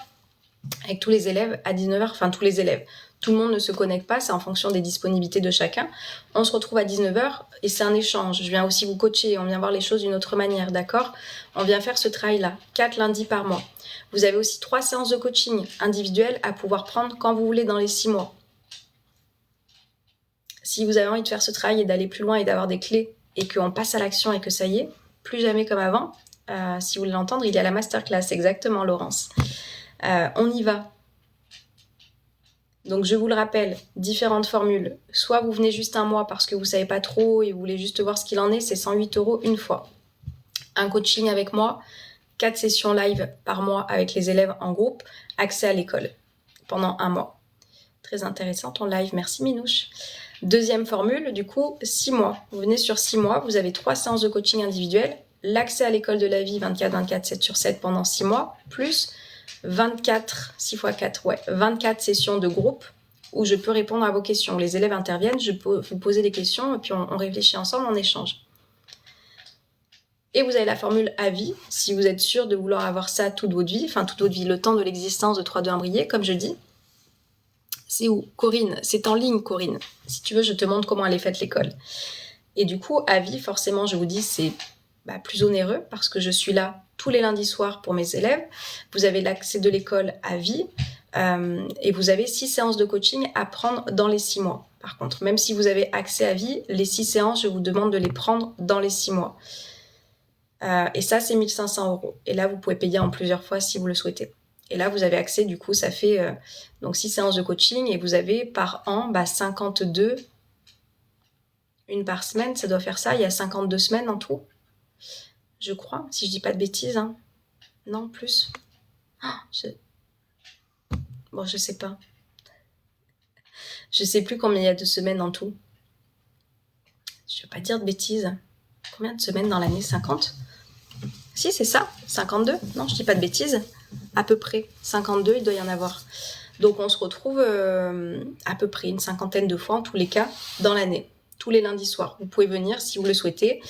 avec tous les élèves à 19h. Enfin, tous les élèves. Tout le monde ne se connecte pas, c'est en fonction des disponibilités de chacun. On se retrouve à 19h et c'est un échange. Je viens aussi vous coacher, on vient voir les choses d'une autre manière, d'accord? On vient faire ce travail-là, 4 lundis par mois. Vous avez aussi 3 séances de coaching individuelles à pouvoir prendre quand vous voulez dans les 6 mois. Si vous avez envie de faire ce travail et d'aller plus loin et d'avoir des clés et qu'on passe à l'action et que ça y est, plus jamais comme avant, si vous voulez l'entendre, il y a la masterclass, exactement Laurence. On y va. Donc je vous le rappelle, différentes formules. Soit vous venez juste un mois parce que vous ne savez pas trop et vous voulez juste voir ce qu'il en est, c'est 108 € une fois. Un coaching avec moi, 4 sessions live par mois avec les élèves en groupe, accès à l'école pendant 1 mois. Très intéressant ton live, merci Minouche. Deuxième formule, du coup, 6 mois. Vous venez sur 6 mois, vous avez 3 séances de coaching individuel, l'accès à l'école de la vie 24/24, 7/7 pendant 6 mois, plus 24, 6 x 4, ouais, 24 sessions de groupe où je peux répondre à vos questions. Les élèves interviennent, je peux vous poser des questions et puis on réfléchit ensemble, on échange. Et vous avez la formule à vie, si vous êtes sûr de vouloir avoir ça toute votre vie, le temps de l'existence de 3-2-1 briller, comme je dis. C'est où? Corinne, c'est en ligne, Corinne. Si tu veux, je te montre comment elle est faite l'école. Et du coup, à vie, forcément, je vous dis, c'est plus onéreux parce que je suis là tous les lundis soirs pour mes élèves. Vous avez l'accès de l'école à vie et vous avez 6 séances de coaching à prendre dans les 6 mois. Par contre, même si vous avez accès à vie, les 6 séances, je vous demande de les prendre dans les 6 mois. Et ça, c'est 1 500 €. Et là, vous pouvez payer en plusieurs fois si vous le souhaitez. Et là, vous avez accès, du coup, ça fait donc 6 séances de coaching et vous avez par an 52, une par semaine, ça doit faire ça. Il y a 52 semaines en tout, je crois, si je dis pas de bêtises. Hein. Non, plus. Bon, je sais pas. Je sais plus combien il y a de semaines en tout. Je vais pas dire de bêtises. Combien de semaines dans l'année? 50? Si, c'est ça, 52. Non, je dis pas de bêtises. À peu près 52, il doit y en avoir. Donc on se retrouve à peu près une cinquantaine de fois en tous les cas dans l'année, tous les lundis soirs. Vous pouvez venir si vous le souhaitez,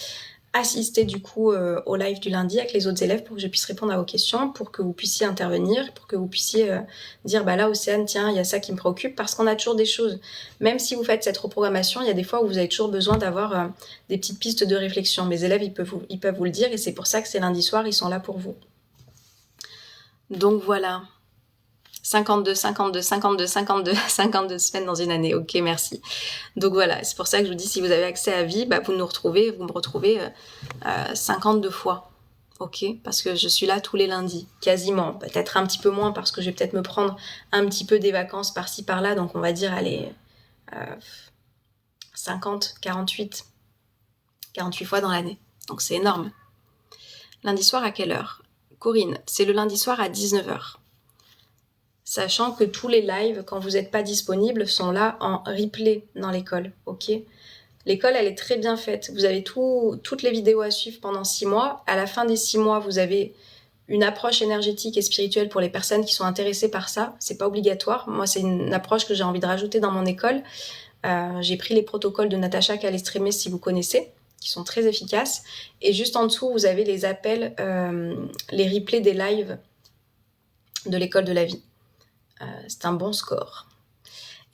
assister du coup au live du lundi avec les autres élèves pour que je puisse répondre à vos questions, pour que vous puissiez intervenir, pour que vous puissiez dire bah là Océane, tiens, il y a ça qui me préoccupe, parce qu'on a toujours des choses. Même si vous faites cette reprogrammation, il y a des fois où vous avez toujours besoin d'avoir des petites pistes de réflexion. Mes élèves, ils peuvent vous le dire, et c'est pour ça que ces lundis soirs, ils sont là pour vous. Donc voilà. 52 semaines dans une année. Ok, merci. Donc voilà, c'est pour ça que je vous dis, si vous avez accès à vie, bah, vous me retrouvez 52 fois. Ok, parce que je suis là tous les lundis, quasiment. Peut-être un petit peu moins parce que je vais peut-être me prendre un petit peu des vacances par-ci par-là. Donc on va dire, allez, 50, 48 fois dans l'année. Donc c'est énorme. Lundi soir à quelle heure? Corinne, c'est le lundi soir à 19h. Sachant que tous les lives, quand vous n'êtes pas disponible, sont là en replay dans l'école, ok? L'école, elle est très bien faite. Vous avez toutes les vidéos à suivre pendant 6 mois. À la fin des 6 mois, vous avez une approche énergétique et spirituelle pour les personnes qui sont intéressées par ça. C'est pas obligatoire. Moi, c'est une approche que j'ai envie de rajouter dans mon école. J'ai pris les protocoles de Natacha Calestrémé, si vous connaissez, qui sont très efficaces. Et juste en dessous, vous avez les appels, les replays des lives de l'école de la vie. C'est un bon score.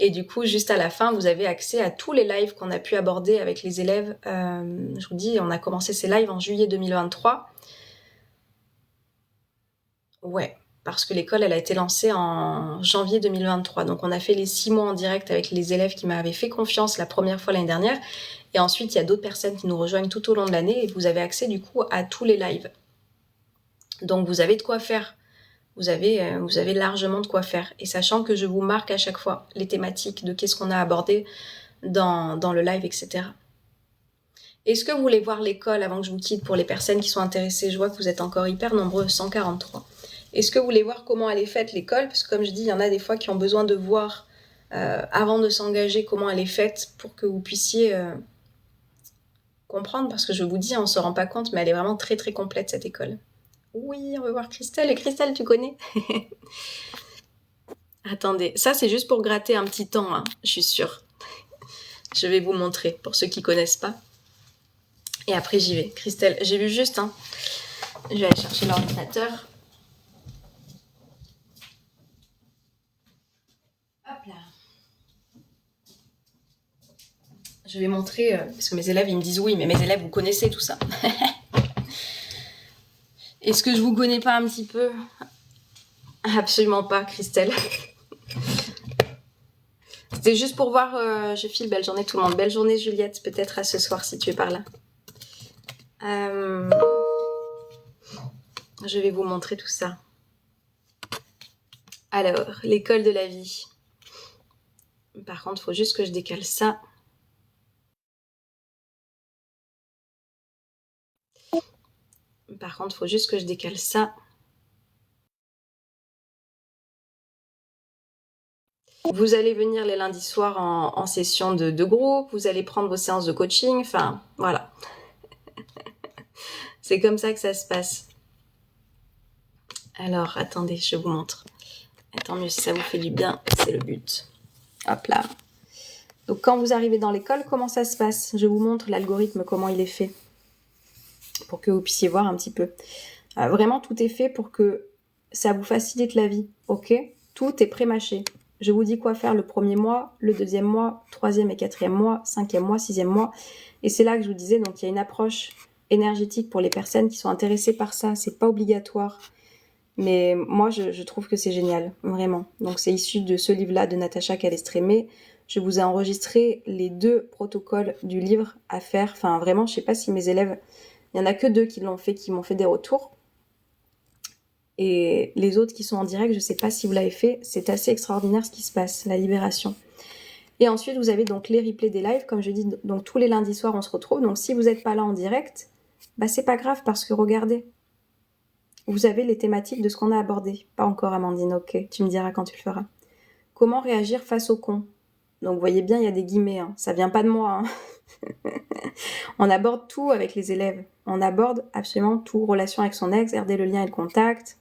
Et du coup, juste à la fin, vous avez accès à tous les lives qu'on a pu aborder avec les élèves. Je vous dis, on a commencé ces lives en juillet 2023. Ouais, parce que l'école, elle a été lancée en janvier 2023. Donc, on a fait les 6 mois en direct avec les élèves qui m'avaient fait confiance la première fois l'année dernière. Et ensuite, il y a d'autres personnes qui nous rejoignent tout au long de l'année et vous avez accès du coup à tous les lives. Donc, vous avez de quoi faire. Vous avez largement de quoi faire. Et sachant que je vous marque à chaque fois les thématiques de qu'est-ce qu'on a abordé dans le live, etc. Est-ce que vous voulez voir l'école avant que je vous quitte pour les personnes qui sont intéressées? Je vois que vous êtes encore hyper nombreux, 143. Est-ce que vous voulez voir comment elle est faite l'école? Parce que comme je dis, il y en a des fois qui ont besoin de voir avant de s'engager comment elle est faite pour que vous puissiez comprendre. Parce que je vous dis, on ne se rend pas compte, mais elle est vraiment très très complète cette école. Oui, on va voir Christelle. Et Christelle, tu connais? Attendez, ça c'est juste pour gratter un petit temps, hein, je suis sûre. Je vais vous montrer pour ceux qui connaissent pas. Et après j'y vais. Christelle, j'ai vu juste, hein. Je vais aller chercher l'ordinateur. Hop là. Je vais montrer, parce que mes élèves ils me disent oui, mais mes élèves vous connaissez tout ça. Est-ce que je vous connais pas un petit peu? Absolument pas, Christelle. C'était juste pour voir, je file, belle journée tout le monde. Belle journée Juliette, peut-être à ce soir si tu es par là. Je vais vous montrer tout ça. Alors, l'école de la vie. Par contre, il faut juste que je décale ça. Vous allez venir les lundis soirs en session de groupe, vous allez prendre vos séances de coaching, enfin, voilà. C'est comme ça que ça se passe. Alors, attendez, je vous montre. Et tant mieux si ça vous fait du bien, c'est le but. Hop là. Donc, quand vous arrivez dans l'école, comment ça se passe? Je vous montre l'algorithme, comment il est fait, pour que vous puissiez voir un petit peu. Vraiment, tout est fait pour que ça vous facilite la vie, ok? Tout est pré-mâché. Je vous dis quoi faire le premier mois, le deuxième mois, troisième et quatrième mois, cinquième mois, sixième mois. Et c'est là que je vous disais, donc il y a une approche énergétique pour les personnes qui sont intéressées par ça. C'est pas obligatoire. Mais moi, je trouve que c'est génial, vraiment. Donc c'est issu de ce livre-là de Natacha Calestrémé. Je vous ai enregistré les 2 protocoles du livre à faire. Enfin, vraiment, je sais pas si mes élèves... Il y en a que 2 qui l'ont fait, qui m'ont fait des retours. Et les autres qui sont en direct, je sais pas si vous l'avez fait, c'est assez extraordinaire ce qui se passe, la libération. Et ensuite, vous avez donc les replays des lives, comme je dis, donc tous les lundis soirs, on se retrouve. Donc si vous n'êtes pas là en direct, bah c'est pas grave parce que regardez, vous avez les thématiques de ce qu'on a abordé. Pas encore, Amandine, ok, tu me diras quand tu le feras. Comment réagir face au con? Donc vous voyez bien, il y a des guillemets, hein. Ça vient pas de moi, hein. On aborde tout avec les élèves. On aborde absolument tout. Relation avec son ex, garder le lien et le contact.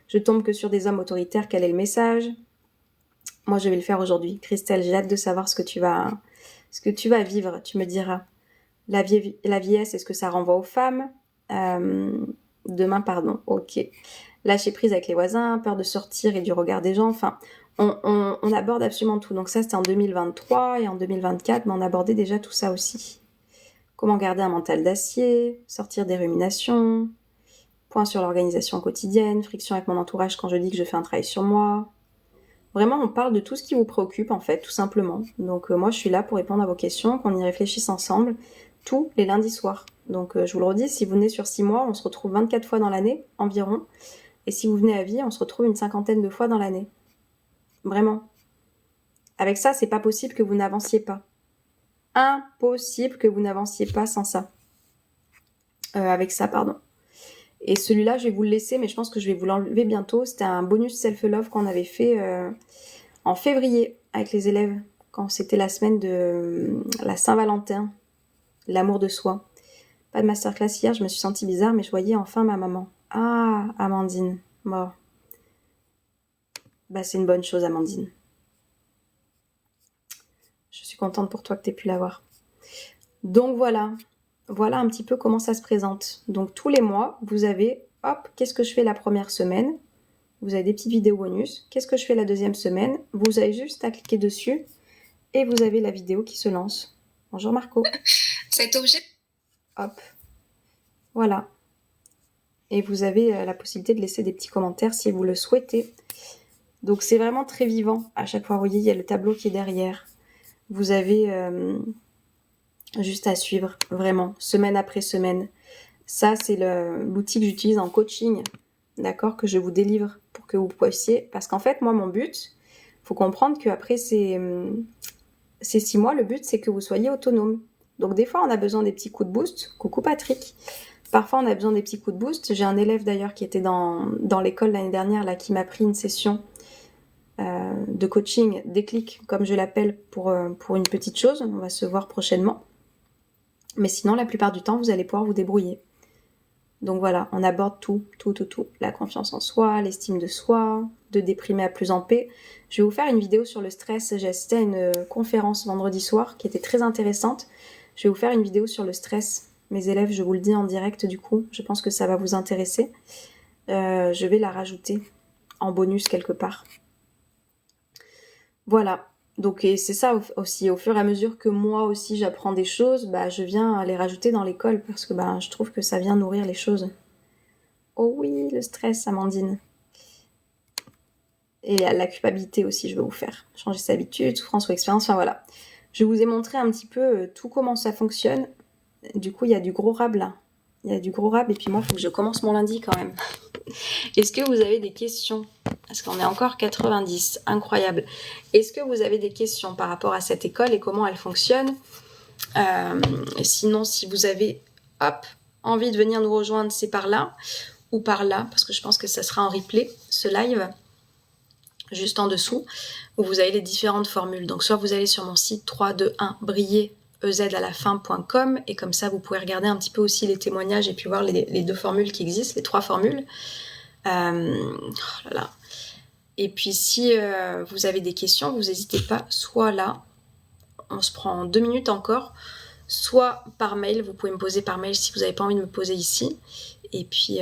Je tombe que sur des hommes autoritaires, quel est le message? Moi, je vais le faire aujourd'hui. Christelle, j'ai hâte de savoir ce que tu vas vivre. Tu me diras. La vieillesse, est-ce que ça renvoie aux femmes? Demain, pardon. Ok. Lâcher prise avec les voisins, peur de sortir et du regard des gens. Enfin, on aborde absolument tout. Donc ça, c'était en 2023 et en 2024, mais on abordait déjà tout ça aussi. Comment garder un mental d'acier, sortir des ruminations, point sur l'organisation quotidienne, friction avec mon entourage quand je dis que je fais un travail sur moi. Vraiment, on parle de tout ce qui vous préoccupe, en fait, tout simplement. Donc moi, je suis là pour répondre à vos questions, qu'on y réfléchisse ensemble, tous les lundis soirs. Donc je vous le redis, si vous venez sur 6 mois, on se retrouve 24 fois dans l'année, environ. Et si vous venez à vie, on se retrouve une 50aine de fois dans l'année. Vraiment. Avec ça, c'est pas possible que vous n'avanciez pas. Impossible que vous n'avanciez pas sans ça. Avec ça, pardon. Et celui-là, je vais vous le laisser, mais je pense que je vais vous l'enlever bientôt. C'était un bonus self-love qu'on avait fait en février avec les élèves, quand c'était la semaine de la Saint-Valentin, l'amour de soi. Pas de masterclass hier, je me suis sentie bizarre, mais je voyais enfin ma maman. Ah, Amandine. Bon. Bah, c'est une bonne chose, Amandine. Je suis contente pour toi que tu aies pu l'avoir. Donc voilà. Voilà un petit peu comment ça se présente. Donc tous les mois, vous avez, hop, qu'est-ce que je fais la première semaine? Vous avez des petites vidéos bonus. Qu'est-ce que je fais la deuxième semaine? Vous avez juste à cliquer dessus et vous avez la vidéo qui se lance. Bonjour Marco. Cet objet. Hop. Voilà. Et vous avez la possibilité de laisser des petits commentaires si vous le souhaitez. Donc c'est vraiment très vivant. À chaque fois, vous voyez, il y a le tableau qui est derrière. Vous avez juste à suivre, vraiment, semaine après semaine. Ça, c'est l'outil que j'utilise en coaching, d'accord, que je vous délivre pour que vous puissiez... Parce qu'en fait, moi, mon but, il faut comprendre qu'après ces 6 mois, le but, c'est que vous soyez autonome. Donc des fois, on a besoin des petits coups de boost. Coucou Patrick. Parfois, on a besoin des petits coups de boost. J'ai un élève d'ailleurs qui était dans l'école l'année dernière, là, qui m'a pris une session de coaching déclic, comme je l'appelle, pour une petite chose. On va se voir prochainement. Mais sinon, la plupart du temps, vous allez pouvoir vous débrouiller. Donc voilà, on aborde tout. La confiance en soi, l'estime de soi, de déprimer à plus en paix. Je vais vous faire une vidéo sur le stress. J'ai assisté à une conférence vendredi soir qui était très intéressante. Je vais vous faire une vidéo sur le stress. Mes élèves, je vous le dis en direct du coup. Je pense que ça va vous intéresser. Je vais la rajouter en bonus quelque part. Voilà. Donc et c'est ça aussi, au fur et à mesure que moi aussi j'apprends des choses, bah, je viens les rajouter dans l'école parce que bah, je trouve que ça vient nourrir les choses. Oh oui, le stress, Amandine. Et la culpabilité aussi, je vais vous faire. Changer ses habitudes, souffrance ou expérience, enfin voilà. Je vous ai montré un petit peu tout comment ça fonctionne. Du coup, il y a du gros rab là. Il y a du gros rab et puis moi, il faut que je commence mon lundi quand même. Est-ce que vous avez des questions? Parce qu'on est encore 90, incroyable. Est-ce que vous avez des questions par rapport à cette école et comment elle fonctionne? Sinon, si vous avez envie de venir nous rejoindre, c'est par là ou par là, parce que je pense que ça sera en replay, ce live, juste en dessous, où vous avez les différentes formules. Donc soit vous allez sur mon site 321 briller ez@la-fin.com et comme ça vous pouvez regarder un petit peu aussi les témoignages et puis voir les 2 formules qui existent, les 3 formules. Oh là là. Et puis si vous avez des questions, vous n'hésitez pas, soit là, on se prend 2 minutes encore, soit par mail, vous pouvez me poser par mail si vous n'avez pas envie de me poser ici. Et puis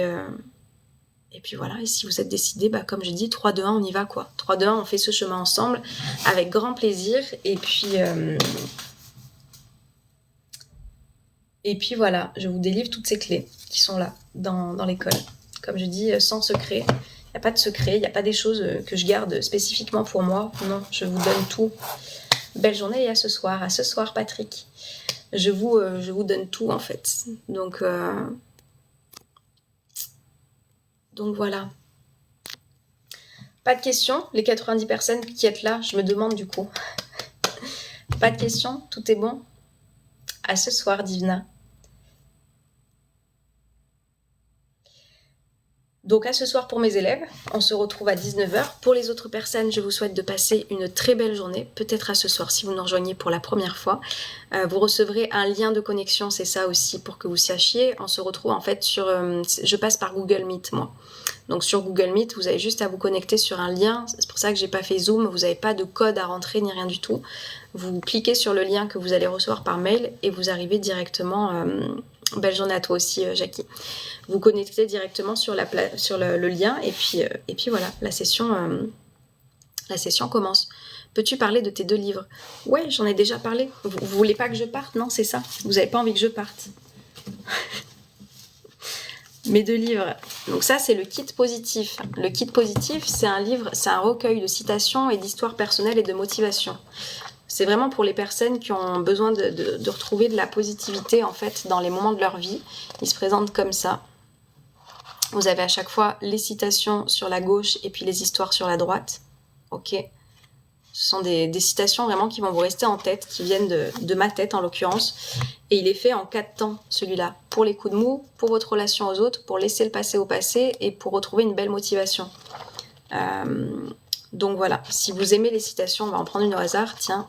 voilà, et si vous êtes décidé, bah, comme je dis, 3, 2, 1, on y va quoi. 3, 2, 1, on fait ce chemin ensemble avec grand plaisir. Et puis voilà, je vous délivre toutes ces clés qui sont là dans l'école. Comme je dis, sans secret. Il n'y a pas de secret, il n'y a pas des choses que je garde spécifiquement pour moi. Non, je vous donne tout. Belle journée et à ce soir. À ce soir, Patrick. Je vous donne tout en fait. Donc voilà. Pas de questions, les 90 personnes qui êtes là, je me demande du coup. Pas de questions, tout est bon? À ce soir, Divna. Donc à ce soir pour mes élèves, on se retrouve à 19 h. Pour les autres personnes, je vous souhaite de passer une très belle journée, peut-être à ce soir si vous nous rejoignez pour la première fois. Vous recevrez un lien de connexion, c'est ça aussi pour que vous sachiez. On se retrouve en fait sur... je passe par Google Meet moi. Donc sur Google Meet, vous avez juste à vous connecter sur un lien. C'est pour ça que j'ai pas fait Zoom, vous n'avez pas de code à rentrer ni rien du tout. Vous cliquez sur le lien que vous allez recevoir par mail et vous arrivez directement... Belle journée à toi aussi, Jackie. Vous connectez directement sur le lien et puis voilà, la session commence. Peux-tu parler de tes 2 livres? Ouais, j'en ai déjà parlé. Vous voulez pas que je parte? Non, c'est ça. Vous n'avez pas envie que je parte. Mes 2 livres. Donc ça, c'est le kit positif. Le kit positif, c'est un recueil de citations et d'histoires personnelles et de motivation. C'est vraiment pour les personnes qui ont besoin de retrouver de la positivité en fait dans les moments de leur vie. Ils se présentent comme ça. Vous avez à chaque fois les citations sur la gauche et puis les histoires sur la droite. Ok. Ce sont des citations vraiment qui vont vous rester en tête, qui viennent de ma tête en l'occurrence. Et il est fait en 4 temps celui-là. Pour les coups de mou, pour votre relation aux autres, pour laisser le passé au passé et pour retrouver une belle motivation. Donc voilà, si vous aimez les citations, on va en prendre une au hasard. Tiens.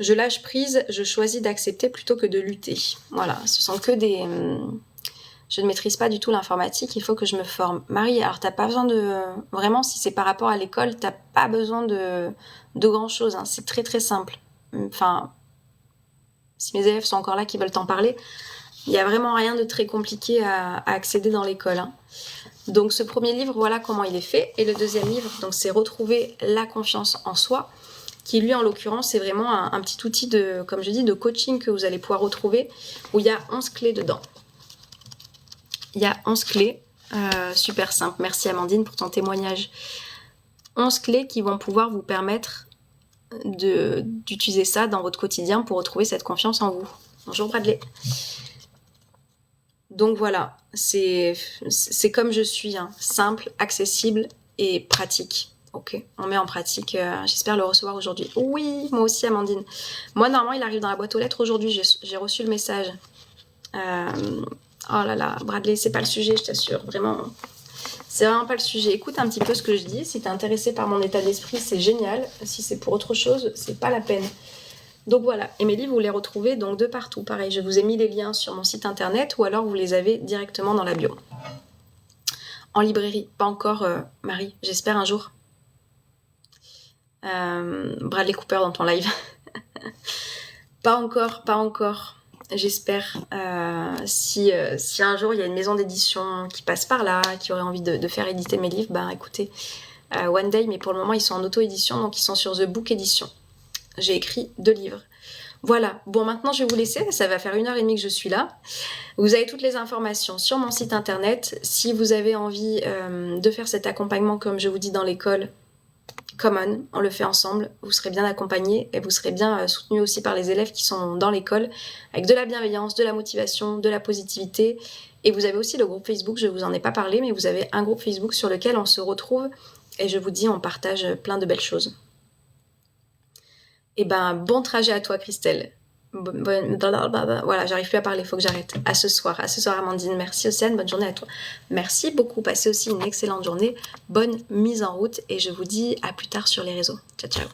Je lâche prise, je choisis d'accepter plutôt que de lutter. Voilà, ce sont que des... Je ne maîtrise pas du tout l'informatique, il faut que je me forme. Marie, alors t'as pas besoin de... Vraiment, si c'est par rapport à l'école, t'as pas besoin de grand-chose. Hein. C'est très très simple. Enfin, si mes élèves sont encore là qui veulent t'en parler, il n'y a vraiment rien de très compliqué à accéder dans l'école. Hein. Donc ce premier livre, voilà comment il est fait. Et le deuxième livre, donc c'est Retrouver la confiance en soi, qui lui en l'occurrence c'est vraiment un petit outil de, comme je dis, de coaching que vous allez pouvoir retrouver, où il y a 11 clés dedans. Il y a 11 clés, super simple. Merci Amandine pour ton témoignage. 11 clés qui vont pouvoir vous permettre d'utiliser ça dans votre quotidien pour retrouver cette confiance en vous. Bonjour Bradley. Donc voilà, c'est comme je suis, hein, simple, accessible et pratique. Ok, on met en pratique, j'espère le recevoir aujourd'hui. Oui, moi aussi Amandine. Moi normalement il arrive dans la boîte aux lettres aujourd'hui, j'ai reçu le message. Oh là là, Bradley, c'est pas le sujet, je t'assure, vraiment. C'est vraiment pas le sujet. Écoute un petit peu ce que je dis, si t'es intéressé par mon état d'esprit, c'est génial. Si c'est pour autre chose, c'est pas la peine. Donc voilà, et mes livres, vous les retrouvez donc de partout. Pareil, je vous ai mis les liens sur mon site internet ou alors vous les avez directement dans la bio. En librairie, pas encore, Marie, j'espère un jour. Bradley Cooper dans ton live. Pas encore. J'espère. Si un jour il y a une maison d'édition qui passe par là, qui aurait envie de faire éditer mes livres, ben écoutez, one day, mais pour le moment ils sont en auto-édition, donc ils sont sur The Book Edition. J'ai écrit 2 livres. Voilà, bon maintenant je vais vous laisser, ça va faire 1h30 que je suis là. Vous avez toutes les informations sur mon site internet. Si vous avez envie de faire cet accompagnement comme je vous dis dans l'école, come on le fait ensemble, vous serez bien accompagnés et vous serez bien soutenus aussi par les élèves qui sont dans l'école, avec de la bienveillance, de la motivation, de la positivité. Et vous avez aussi le groupe Facebook, je vous en ai pas parlé, mais vous avez un groupe Facebook sur lequel on se retrouve et je vous dis, on partage plein de belles choses. Et ben, bon trajet à toi Christelle. Voilà, j'arrive plus à parler, il faut que j'arrête. À ce soir Amandine, merci Océane, bonne journée à toi. Merci beaucoup, passez aussi une excellente journée, bonne mise en route et je vous dis à plus tard sur les réseaux. Ciao ciao.